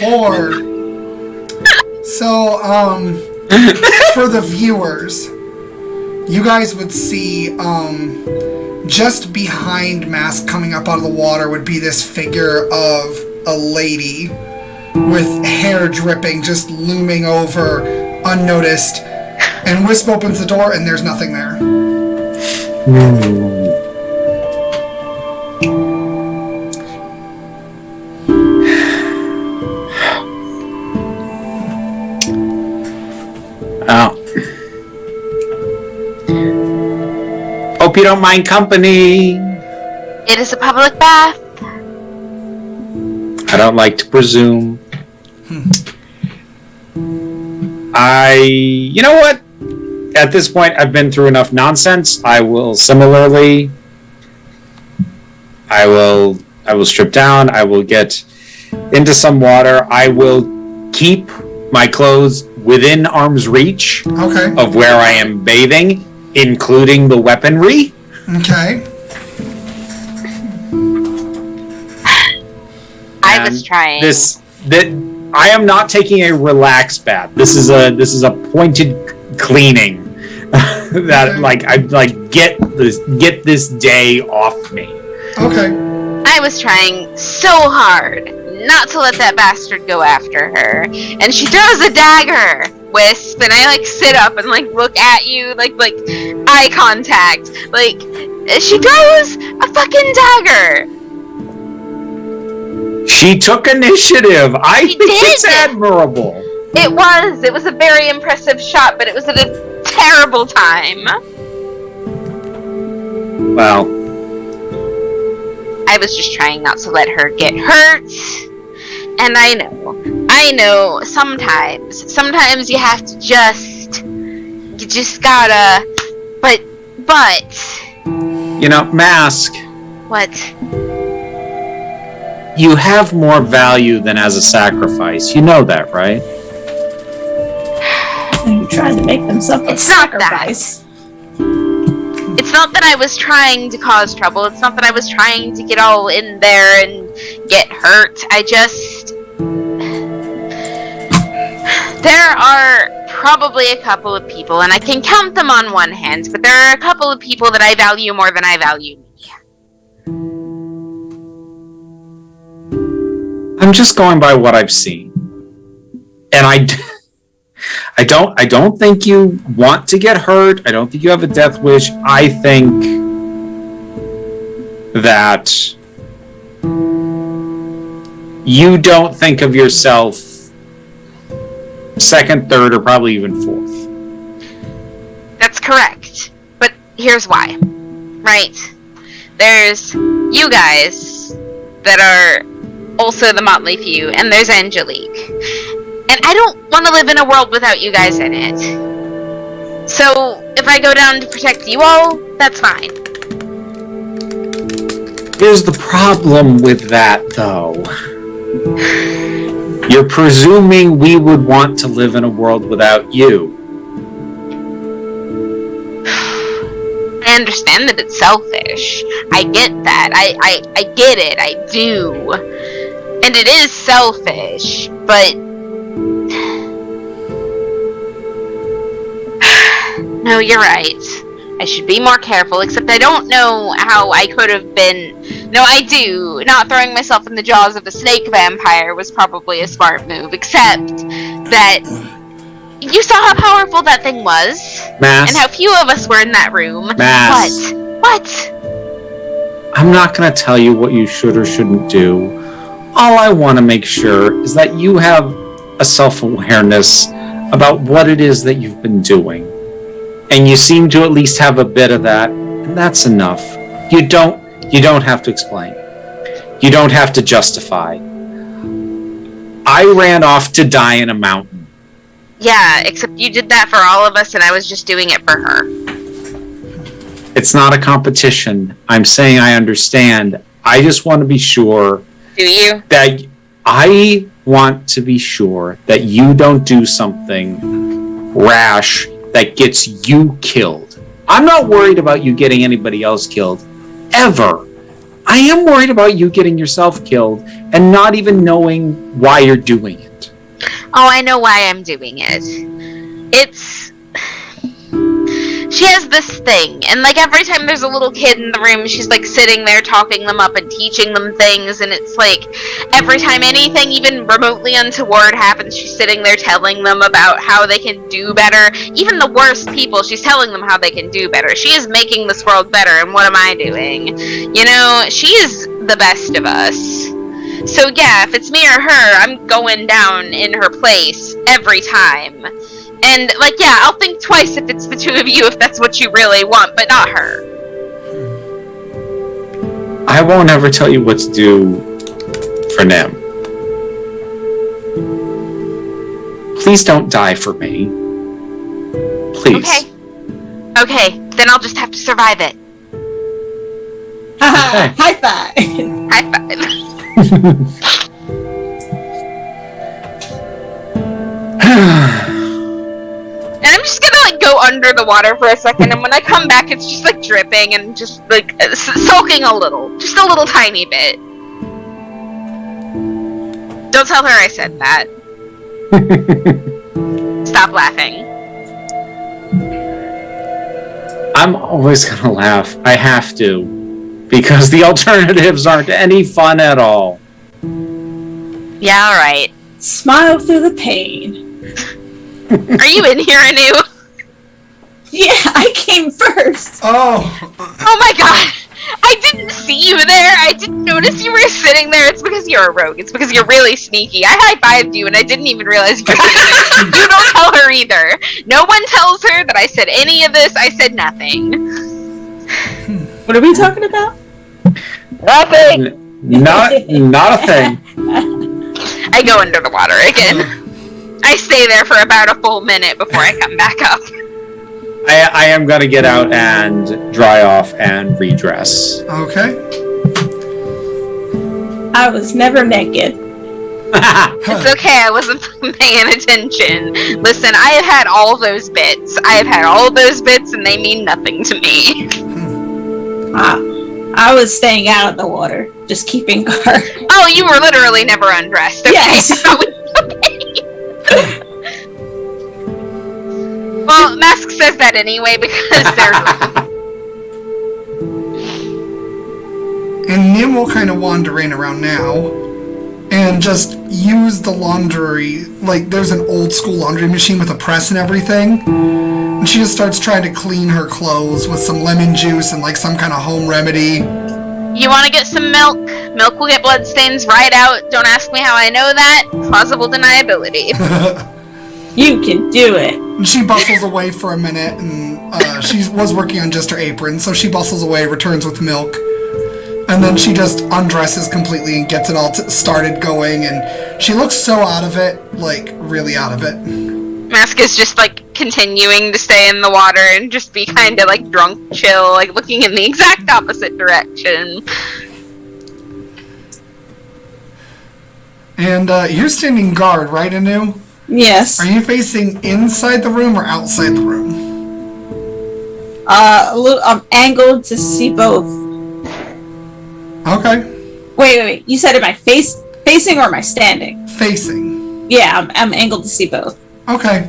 4. So, for the viewers, you guys would see, just behind Mask coming up out of the water would be this figure of a lady with hair dripping, just looming over, unnoticed. And Wisp opens the door, and there's nothing there. Hope you don't mind company. It is a public bath. I don't like to presume. You know what? At this point, I've been through enough nonsense. I will similarly. I will strip down. I will get into some water. I will keep my clothes within arm's reach of where I am bathing, including the weaponry. Okay. I was trying. I am not taking a relaxed bath. This is a pointed cleaning that get this day off me. Okay. I was trying so hard not to let that bastard go after her, and she throws a dagger, Wisp, and I like sit up and like look at you, like eye contact, like she throws a fucking dagger. She took initiative. I think it's admirable. It was a very impressive shot, but it was at a terrible time. Well, I was just trying not to let her get hurt. And I know, sometimes you have to you just gotta, but. You know, Mask. What? You have more value than as a sacrifice. You know that, right? You're trying to make them suffer sacrifice. It's not that I was trying to cause trouble. It's not that I was trying to get all in there and get hurt. There are probably a couple of people, and I can count them on one hand, but there are a couple of people that I value more than I value me. I'm just going by what I've seen. And I don't think you want to get hurt. I don't think you have a death wish. I think that you don't think of yourself second, third, or probably even fourth. That's correct. But here's why. Right? There's you guys that are also the Motley Few, and there's Angelique. And I don't want to live in a world without you guys in it. So, if I go down to protect you all, that's fine. Here's the problem with that, though. You're presuming we would want to live in a world without you. I understand that it's selfish. I get that. I get it. I do. And it is selfish, but... No, you're right. I should be more careful, except I don't know how I could have been... No, I do. Not throwing myself in the jaws of a snake vampire was probably a smart move, except that you saw how powerful that thing was. Mass. And how few of us were in that room. Mass. What? I'm not going to tell you what you should or shouldn't do. All I want to make sure is that you have a self-awareness about what it is that you've been doing. And you seem to at least have a bit of that, and that's enough. You don't have to explain. You don't have to justify. I ran off to die in a mountain. Yeah, except you did that for all of us, and I was just doing it for her. It's not a competition. I'm saying I understand. I just want to be sure. Do you? That I want to be sure that you don't do something rash that gets you killed. I'm not worried about you getting anybody else killed, ever. I am worried about you getting yourself killed and not even knowing why you're doing it. Oh, I know why I'm doing it. It's... She has this thing, and like every time there's a little kid in the room, she's like sitting there talking them up and teaching them things, and it's like every time anything even remotely untoward happens, she's sitting there telling them about how they can do better. Even the worst people, she's telling them how they can do better. She is making this world better, and what am I doing? You know, she is the best of us. So yeah, if it's me or her, I'm going down in her place every time. And, like, yeah, I'll think twice if it's the two of you, if that's what you really want, but not her. I won't ever tell you what to do for Nim. Please don't die for me. Please. Okay, then I'll just have to survive it. Haha, high five! High five. And I'm just gonna like go under the water for a second, and when I come back, it's just like dripping and just like soaking a little, just a little tiny bit. Don't tell her I said that. Stop laughing. I'm always gonna laugh. I have to. Because the alternatives aren't any fun at all. Yeah, alright. Smile through the pain. Are you in here, Anu? Yeah, I came first. Oh. Oh my god! I didn't see you there! I didn't notice you were sitting there! It's because you're a rogue. It's because you're really sneaky. I high-fived you and I didn't even realize you were sitting there. You don't tell her either. No one tells her that I said any of this. I said nothing. What are we talking about? Nothing! Not a thing. I go under the water again. I stay there for about a full minute before I come back up. I am gonna get out and dry off and redress. Okay. I was never naked. It's okay, I wasn't paying attention. Listen, I have had all those bits. I have had all those bits and they mean nothing to me. I was staying out of the water, just keeping guard. Oh, you were literally never undressed. Okay. Yes. Okay. Well, Mask says that anyway because they're... And Nim will kind of wander in around now. and just use the laundry. Like, there's an old school laundry machine with a press and everything. And she just starts trying to clean her clothes with some lemon juice and like some kind of home remedy. You want to get some milk? Milk will get bloodstains right out. Don't ask me how I know that. Plausible deniability. You can do it. And she bustles away for a minute, and she was working on just her apron, so she bustles away, returns with milk. And then she just undresses completely and gets it all started going, and she looks so out of it, like, really out of it. Mask is just, like, continuing to stay in the water and just be kind of, like, drunk chill, like, looking in the exact opposite direction. And you're standing guard, right, Anu? Yes. Are you facing inside the room or outside the room? I'm angled to see both. Okay. Wait. You said am I facing or am I standing? Facing. Yeah, I'm angled to see both. Okay.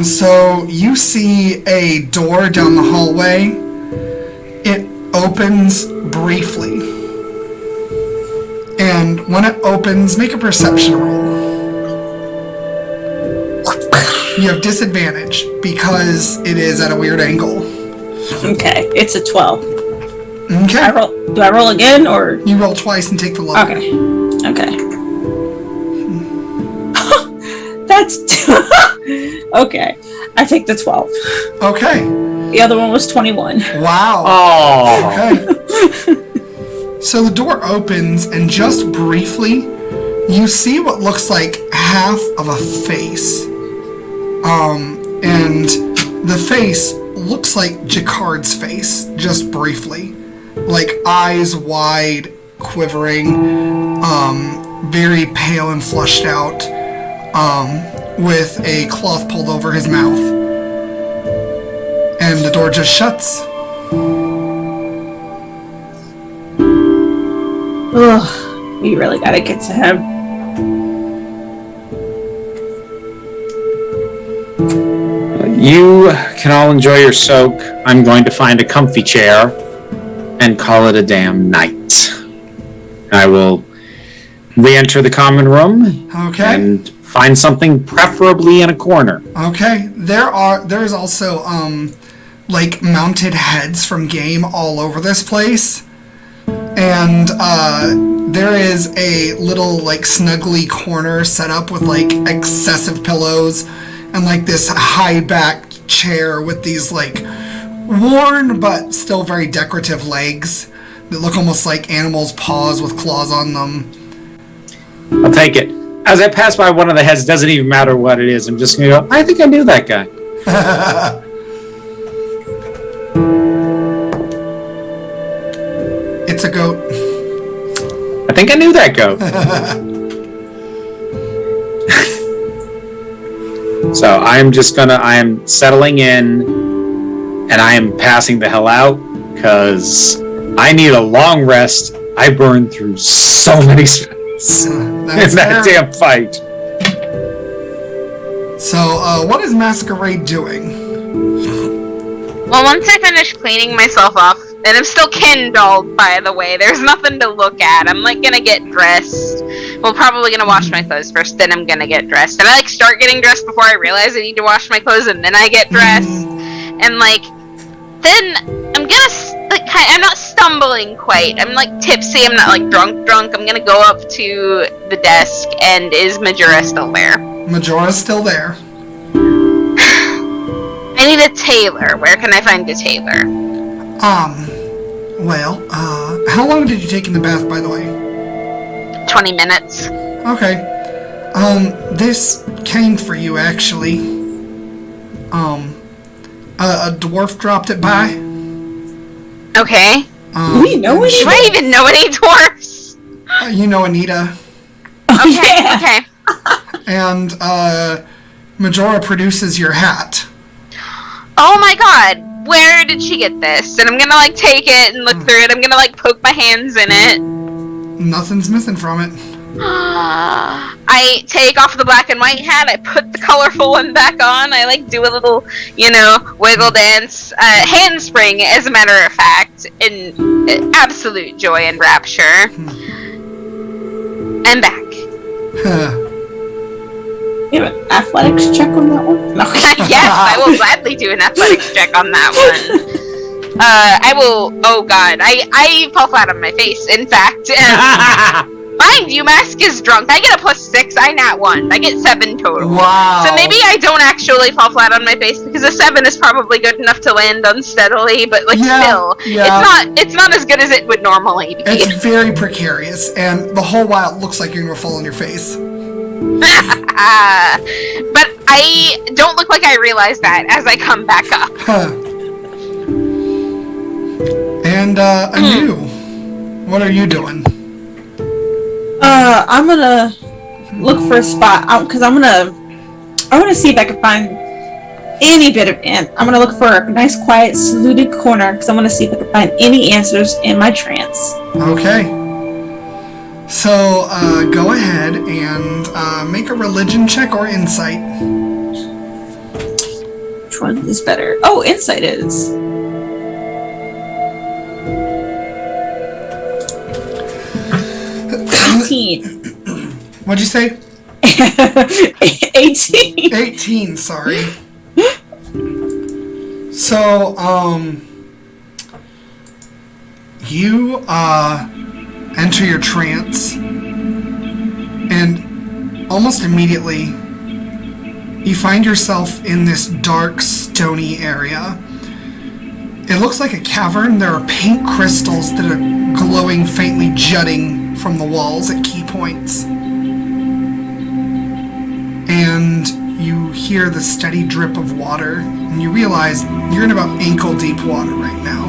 So you see a door down the hallway. It opens briefly. And when it opens, make a perception roll. You have disadvantage because it is at a weird angle. Okay, it's a 12. Okay. Do I roll again or? You roll twice and take the lower. Okay. That's okay. I take the 12. Okay. The other one was 21. Wow. Oh. Okay. So the door opens, and just briefly, you see what looks like half of a face. And the face looks like Jacquard's face, just briefly. Like, eyes wide, quivering, very pale and flushed out, with a cloth pulled over his mouth. And the door just shuts. Ugh, we really gotta get to him. You can all enjoy your soak. I'm going to find a comfy chair and call it a damn night. I will re-enter the common room and find something preferably in a corner. Okay. There is also like mounted heads from game all over this place. And there is a little like snuggly corner set up with like excessive pillows and like this high back chair with these like worn but still very decorative legs that look almost like animals' paws with claws on them. I'll take it. As I pass by one of the heads, doesn't even matter what it is. I'm just going to go, I think I knew that guy. It's a goat. I think I knew that goat. So I am settling in and I am passing the hell out because I need a long rest. I burned through so many spells in that damn fight. So, what is Masquerade doing? Well, once I finish cleaning myself off, and I'm still kindled, by the way, there's nothing to look at. I'm, like, gonna get dressed. Well, probably gonna wash my clothes first, then I'm gonna get dressed. And I, like, start getting dressed before I realize I need to wash my clothes, and then I get dressed. And, like, then I'm gonna, like, I'm not stumbling quite. I'm, like, tipsy. I'm not, like, drunk. I'm gonna go up to the desk, and is Majora still there? Majora's still there. I need a tailor. Where can I find a tailor? Well, how long did you take in the bath, by the way? 20 minutes. Okay. This came for you, actually. A dwarf dropped it by. Okay. Do we know any? Do I even know any dwarfs? You know Anita. Okay. And, Majora produces your hat. Oh my god. Where did she get this? And I'm gonna, like, take it and look through it. I'm gonna, like, poke my hands in it. Nothing's missing from it. I take off the black and white hat. I put the colorful one back on. I, like, do a little, wiggle dance. Handspring, as a matter of fact, in absolute joy and rapture. I'm back. You have an athletics check on that one? No. Yes, I will gladly do an athletics check on that one. I will. Oh God, I fall flat on my face. In fact, mind you, Mask is drunk. I get a +6. I nat 1. I get 7 total. Wow. So maybe I don't actually fall flat on my face because a 7 is probably good enough to land unsteadily. But like still, it's not as good as it would normally be. It's very precarious, and the whole while it looks like you're gonna fall on your face. But I don't look like I realize that as I come back up. And Anu, what are you doing? I'm gonna look for a spot because I want to see if I can find any bit of I'm gonna look for a nice, quiet, secluded corner because I want to see if I can find any answers in my trance. Okay. So go ahead and make a religion check or insight. Which one is better? Oh, insight is. 18. What'd you say? 18. 18, sorry. So, you, enter your trance, and almost immediately, you find yourself in this dark, stony area. It looks like a cavern. There are pink crystals that are glowing faintly, jutting from the walls at key points. And you hear the steady drip of water, and you realize you're in about ankle-deep water right now.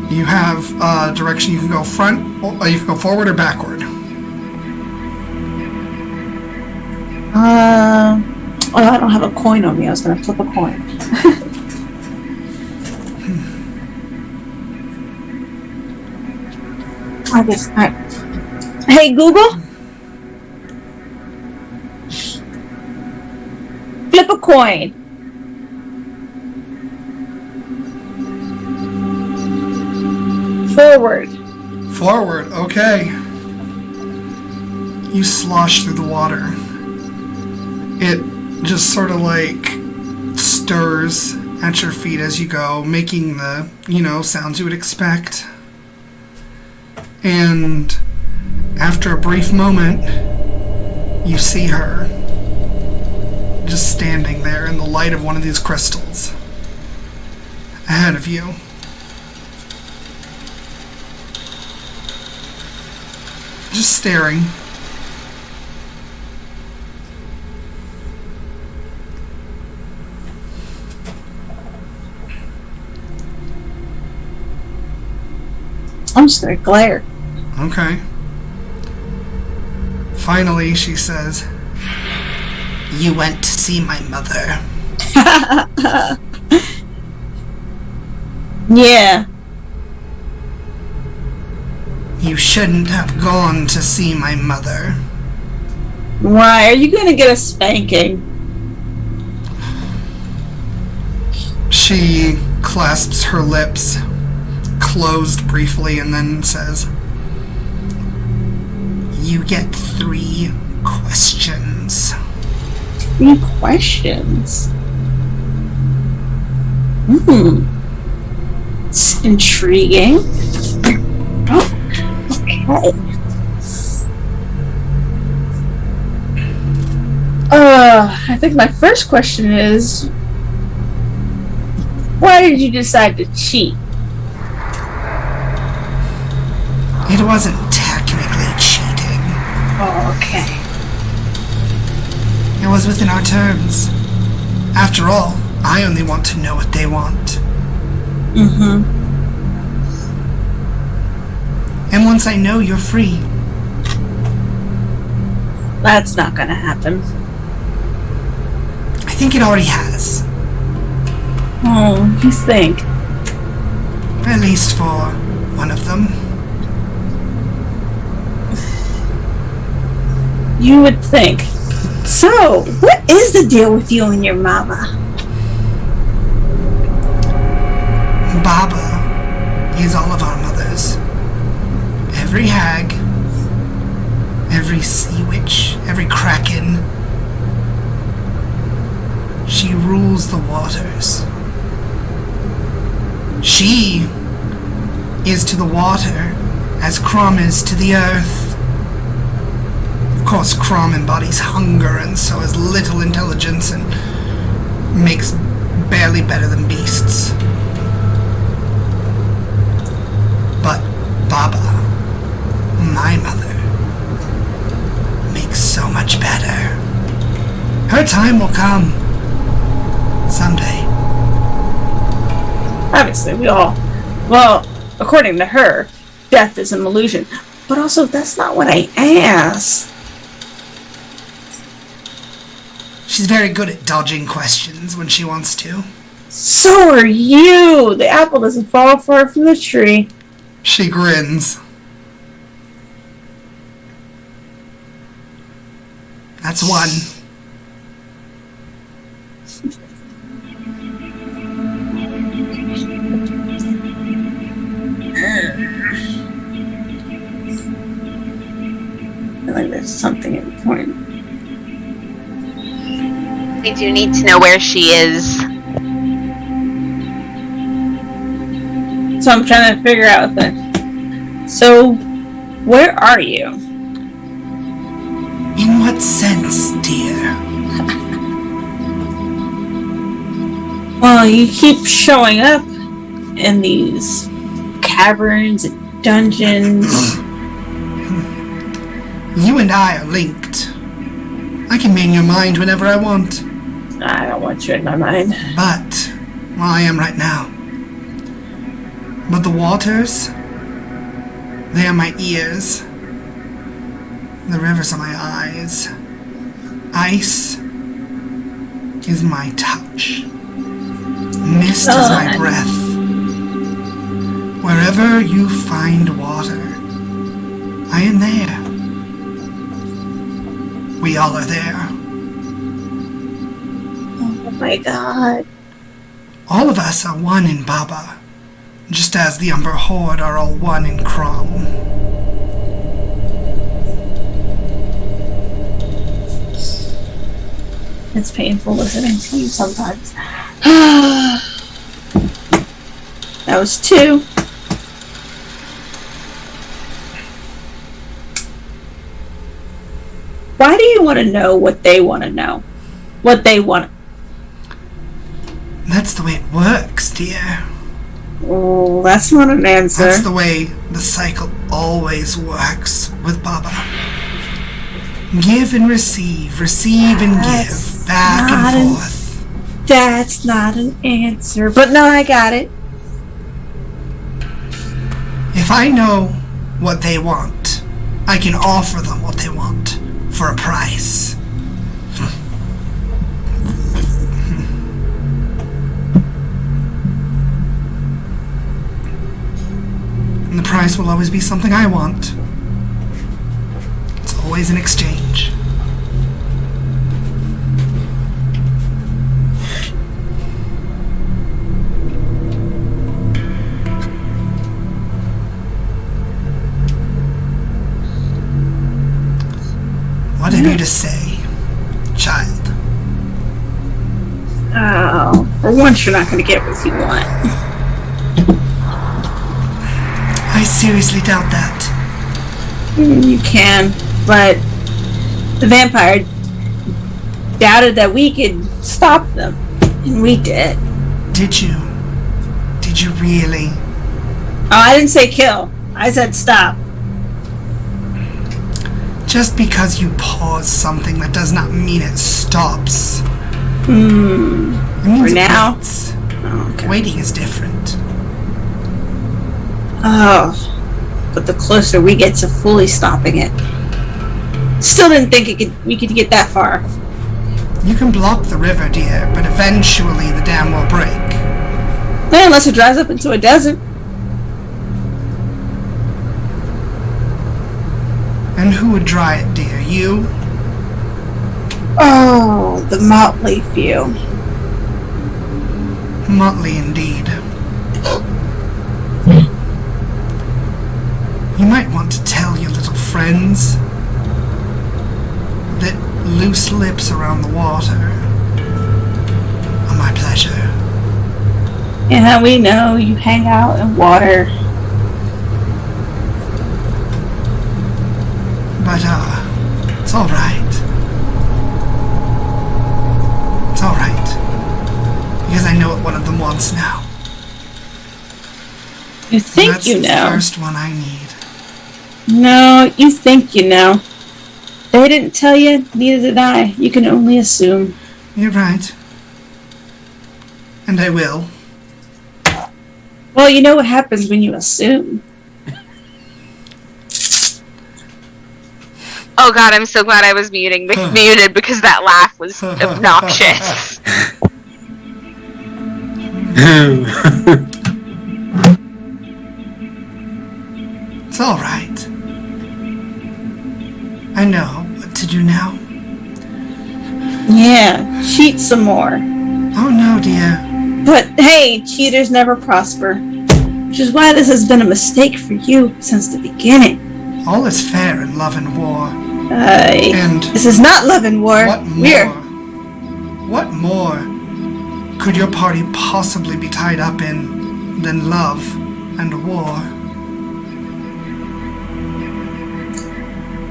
You have a direction you can go front, or you can go forward or backward. Oh, I don't have a coin on me. I was gonna flip a coin. I guess. Hey, Google. Flip a coin. Forward. Forward, okay. You slosh through the water. It just sort of like stirs at your feet as you go, making the, sounds you would expect. And after a brief moment, you see her just standing there in the light of one of these crystals ahead of you. Just staring. I'm just gonna glare. Okay. Finally, she says, "You went to see my mother." Yeah. "You shouldn't have gone to see my mother." Why? Are you gonna get a spanking? She clasps her lips, closed briefly, and then says, "You get 3 questions." 3 questions? It's intriguing. Oh, okay. I think my first question is, why did you decide to cheat? It wasn't technically cheating. Oh, okay. It was within our terms. After all, I only want to know what they want. Mm-hmm. And once I know, you're free. That's not gonna happen. I think it already has. Oh, you think? At least for one of them. You would think. So, what is the deal with you and your mama? Baba is all of our mothers. every hag, every sea witch, every kraken. She rules the waters. She is to the water as Crom is to the earth. Of course, Crom embodies hunger and so has little intelligence and makes barely better than beasts. But Baba, my mother, makes so much better. Her time will come. Someday. Obviously, we all... Well, according to her, death is an illusion. But also, that's not what I asked. She's very good at dodging questions when she wants to. So are you! The apple doesn't fall far from the tree. She grins. That's one. I feel like there's something important. I do need to know where she is. So I'm trying to figure out that. So, where are you? In what sense, dear? Well, you keep showing up in these caverns and dungeons. You and I are linked. I can be in your mind whenever I want. I don't want you in my mind. But, well, I am right now. But the waters, they are my ears. The rivers are my eyes. Ice is my touch. Mist is my breath. Wherever you find water, I am there. We all are there. Oh my god. All of us are one in Baba, just as the Umber Horde are all one in Crom. It's painful listening to you sometimes. That was 2. Why do you want to know what they want to know? What they want? That's the way it works, dear. Oh, that's not an answer. That's the way the cycle always works with Baba. Give and receive and give, back and forth. That's not an answer. But no, I got it. If I know what they want, I can offer them what they want for a price. And the price will always be something I want. It's always an exchange. What have you to say, child? Oh, for once you're not going to get what you want. I seriously doubt that. You can, but the vampire doubted that we could stop them, and we did. Did you? Did you really? Oh, I didn't say kill. I said stop. Just because you pause something, that does not mean it stops. It means For now? it waits. Oh, okay. Waiting is different. Oh, but the closer we get to fully stopping it, still didn't think we could get that far. You can block the river, dear, but eventually the dam will break. Yeah, unless it dries up into a desert. And who would dry it, dear? You? Oh, the Motley Few. Motley indeed. You might want to tell your little friends that loose lips around the water are my pleasure. Yeah, we know you hang out in water. But, it's alright. It's alright. Because I know what one of them wants now. You think That's you the know. first one I need. No, you think you know. They didn't tell you, neither did I. You can only assume. You're right. And I will. Well, you know what happens when you assume. Oh god, I'm so glad I was muted because that laugh was obnoxious. It's alright. I know what to do now. Yeah, cheat some more. Oh no, dear. But hey, cheaters never prosper. Which is why this has been a mistake for you since the beginning. All is fair in love and war. And this is not love and war. What more? We're What more could your party possibly be tied up in than love and war?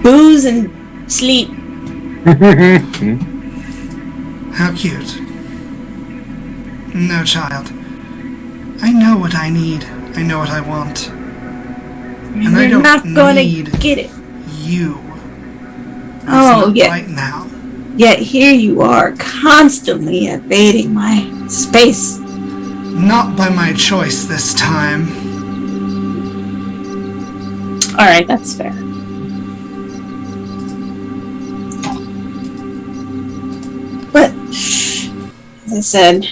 booze and sleep. How cute. No, child. I know what I need. I know what I want. And I You're don't not going need to get it. you. Oh, Not yeah. right now. Yet here you are, constantly invading my space. Not by my choice this time. Alright, that's fair. But, as I said,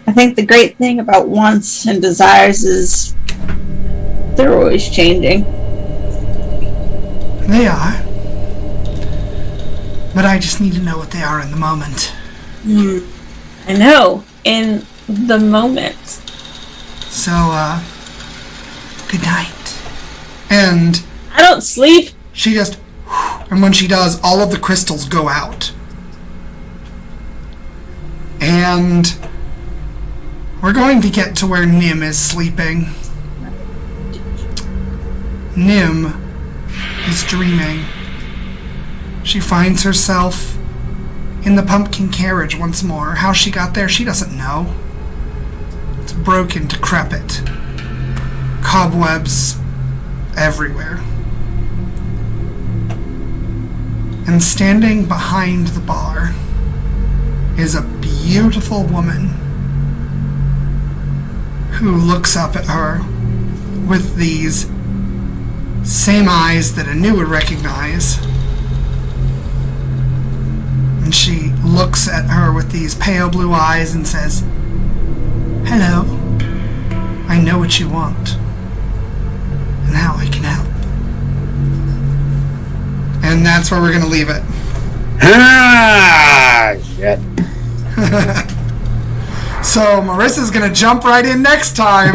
I think the great thing about wants and desires is they're always changing. They are. But I just need to know what they are in the moment. I know, in the moment. So, good night. And I don't sleep. she just, and when she does, all of the crystals go out. And we're going to get to where Nim is sleeping. Nim is dreaming. She finds herself in the pumpkin carriage once more. How she got there, she doesn't know. It's broken, decrepit. Cobwebs everywhere. And standing behind the bar is a beautiful woman who looks up at her with these same eyes that Anu would recognize. And she looks at her with these pale blue eyes and says, "Hello, I know what you want and how I can help." And that's where we're going to leave it. Ah, shit. So Marissa's going to jump right in next time.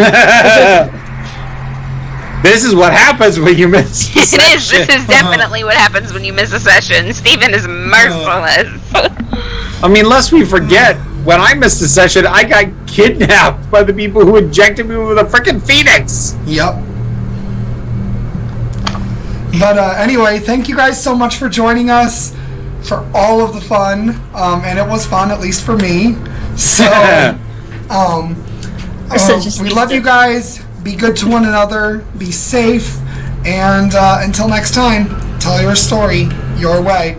This is what happens when you miss a It is. session. This is definitely what happens when you miss a session. Steven is merciless. I mean, lest we forget, when I missed a session, I got kidnapped by the people who injected me with a freaking phoenix. Yep. But anyway, thank you guys so much for joining us for all of the fun. And it was fun, at least for me. So, we love you guys. Be good to one another. Be safe. And until next time, tell your story your way.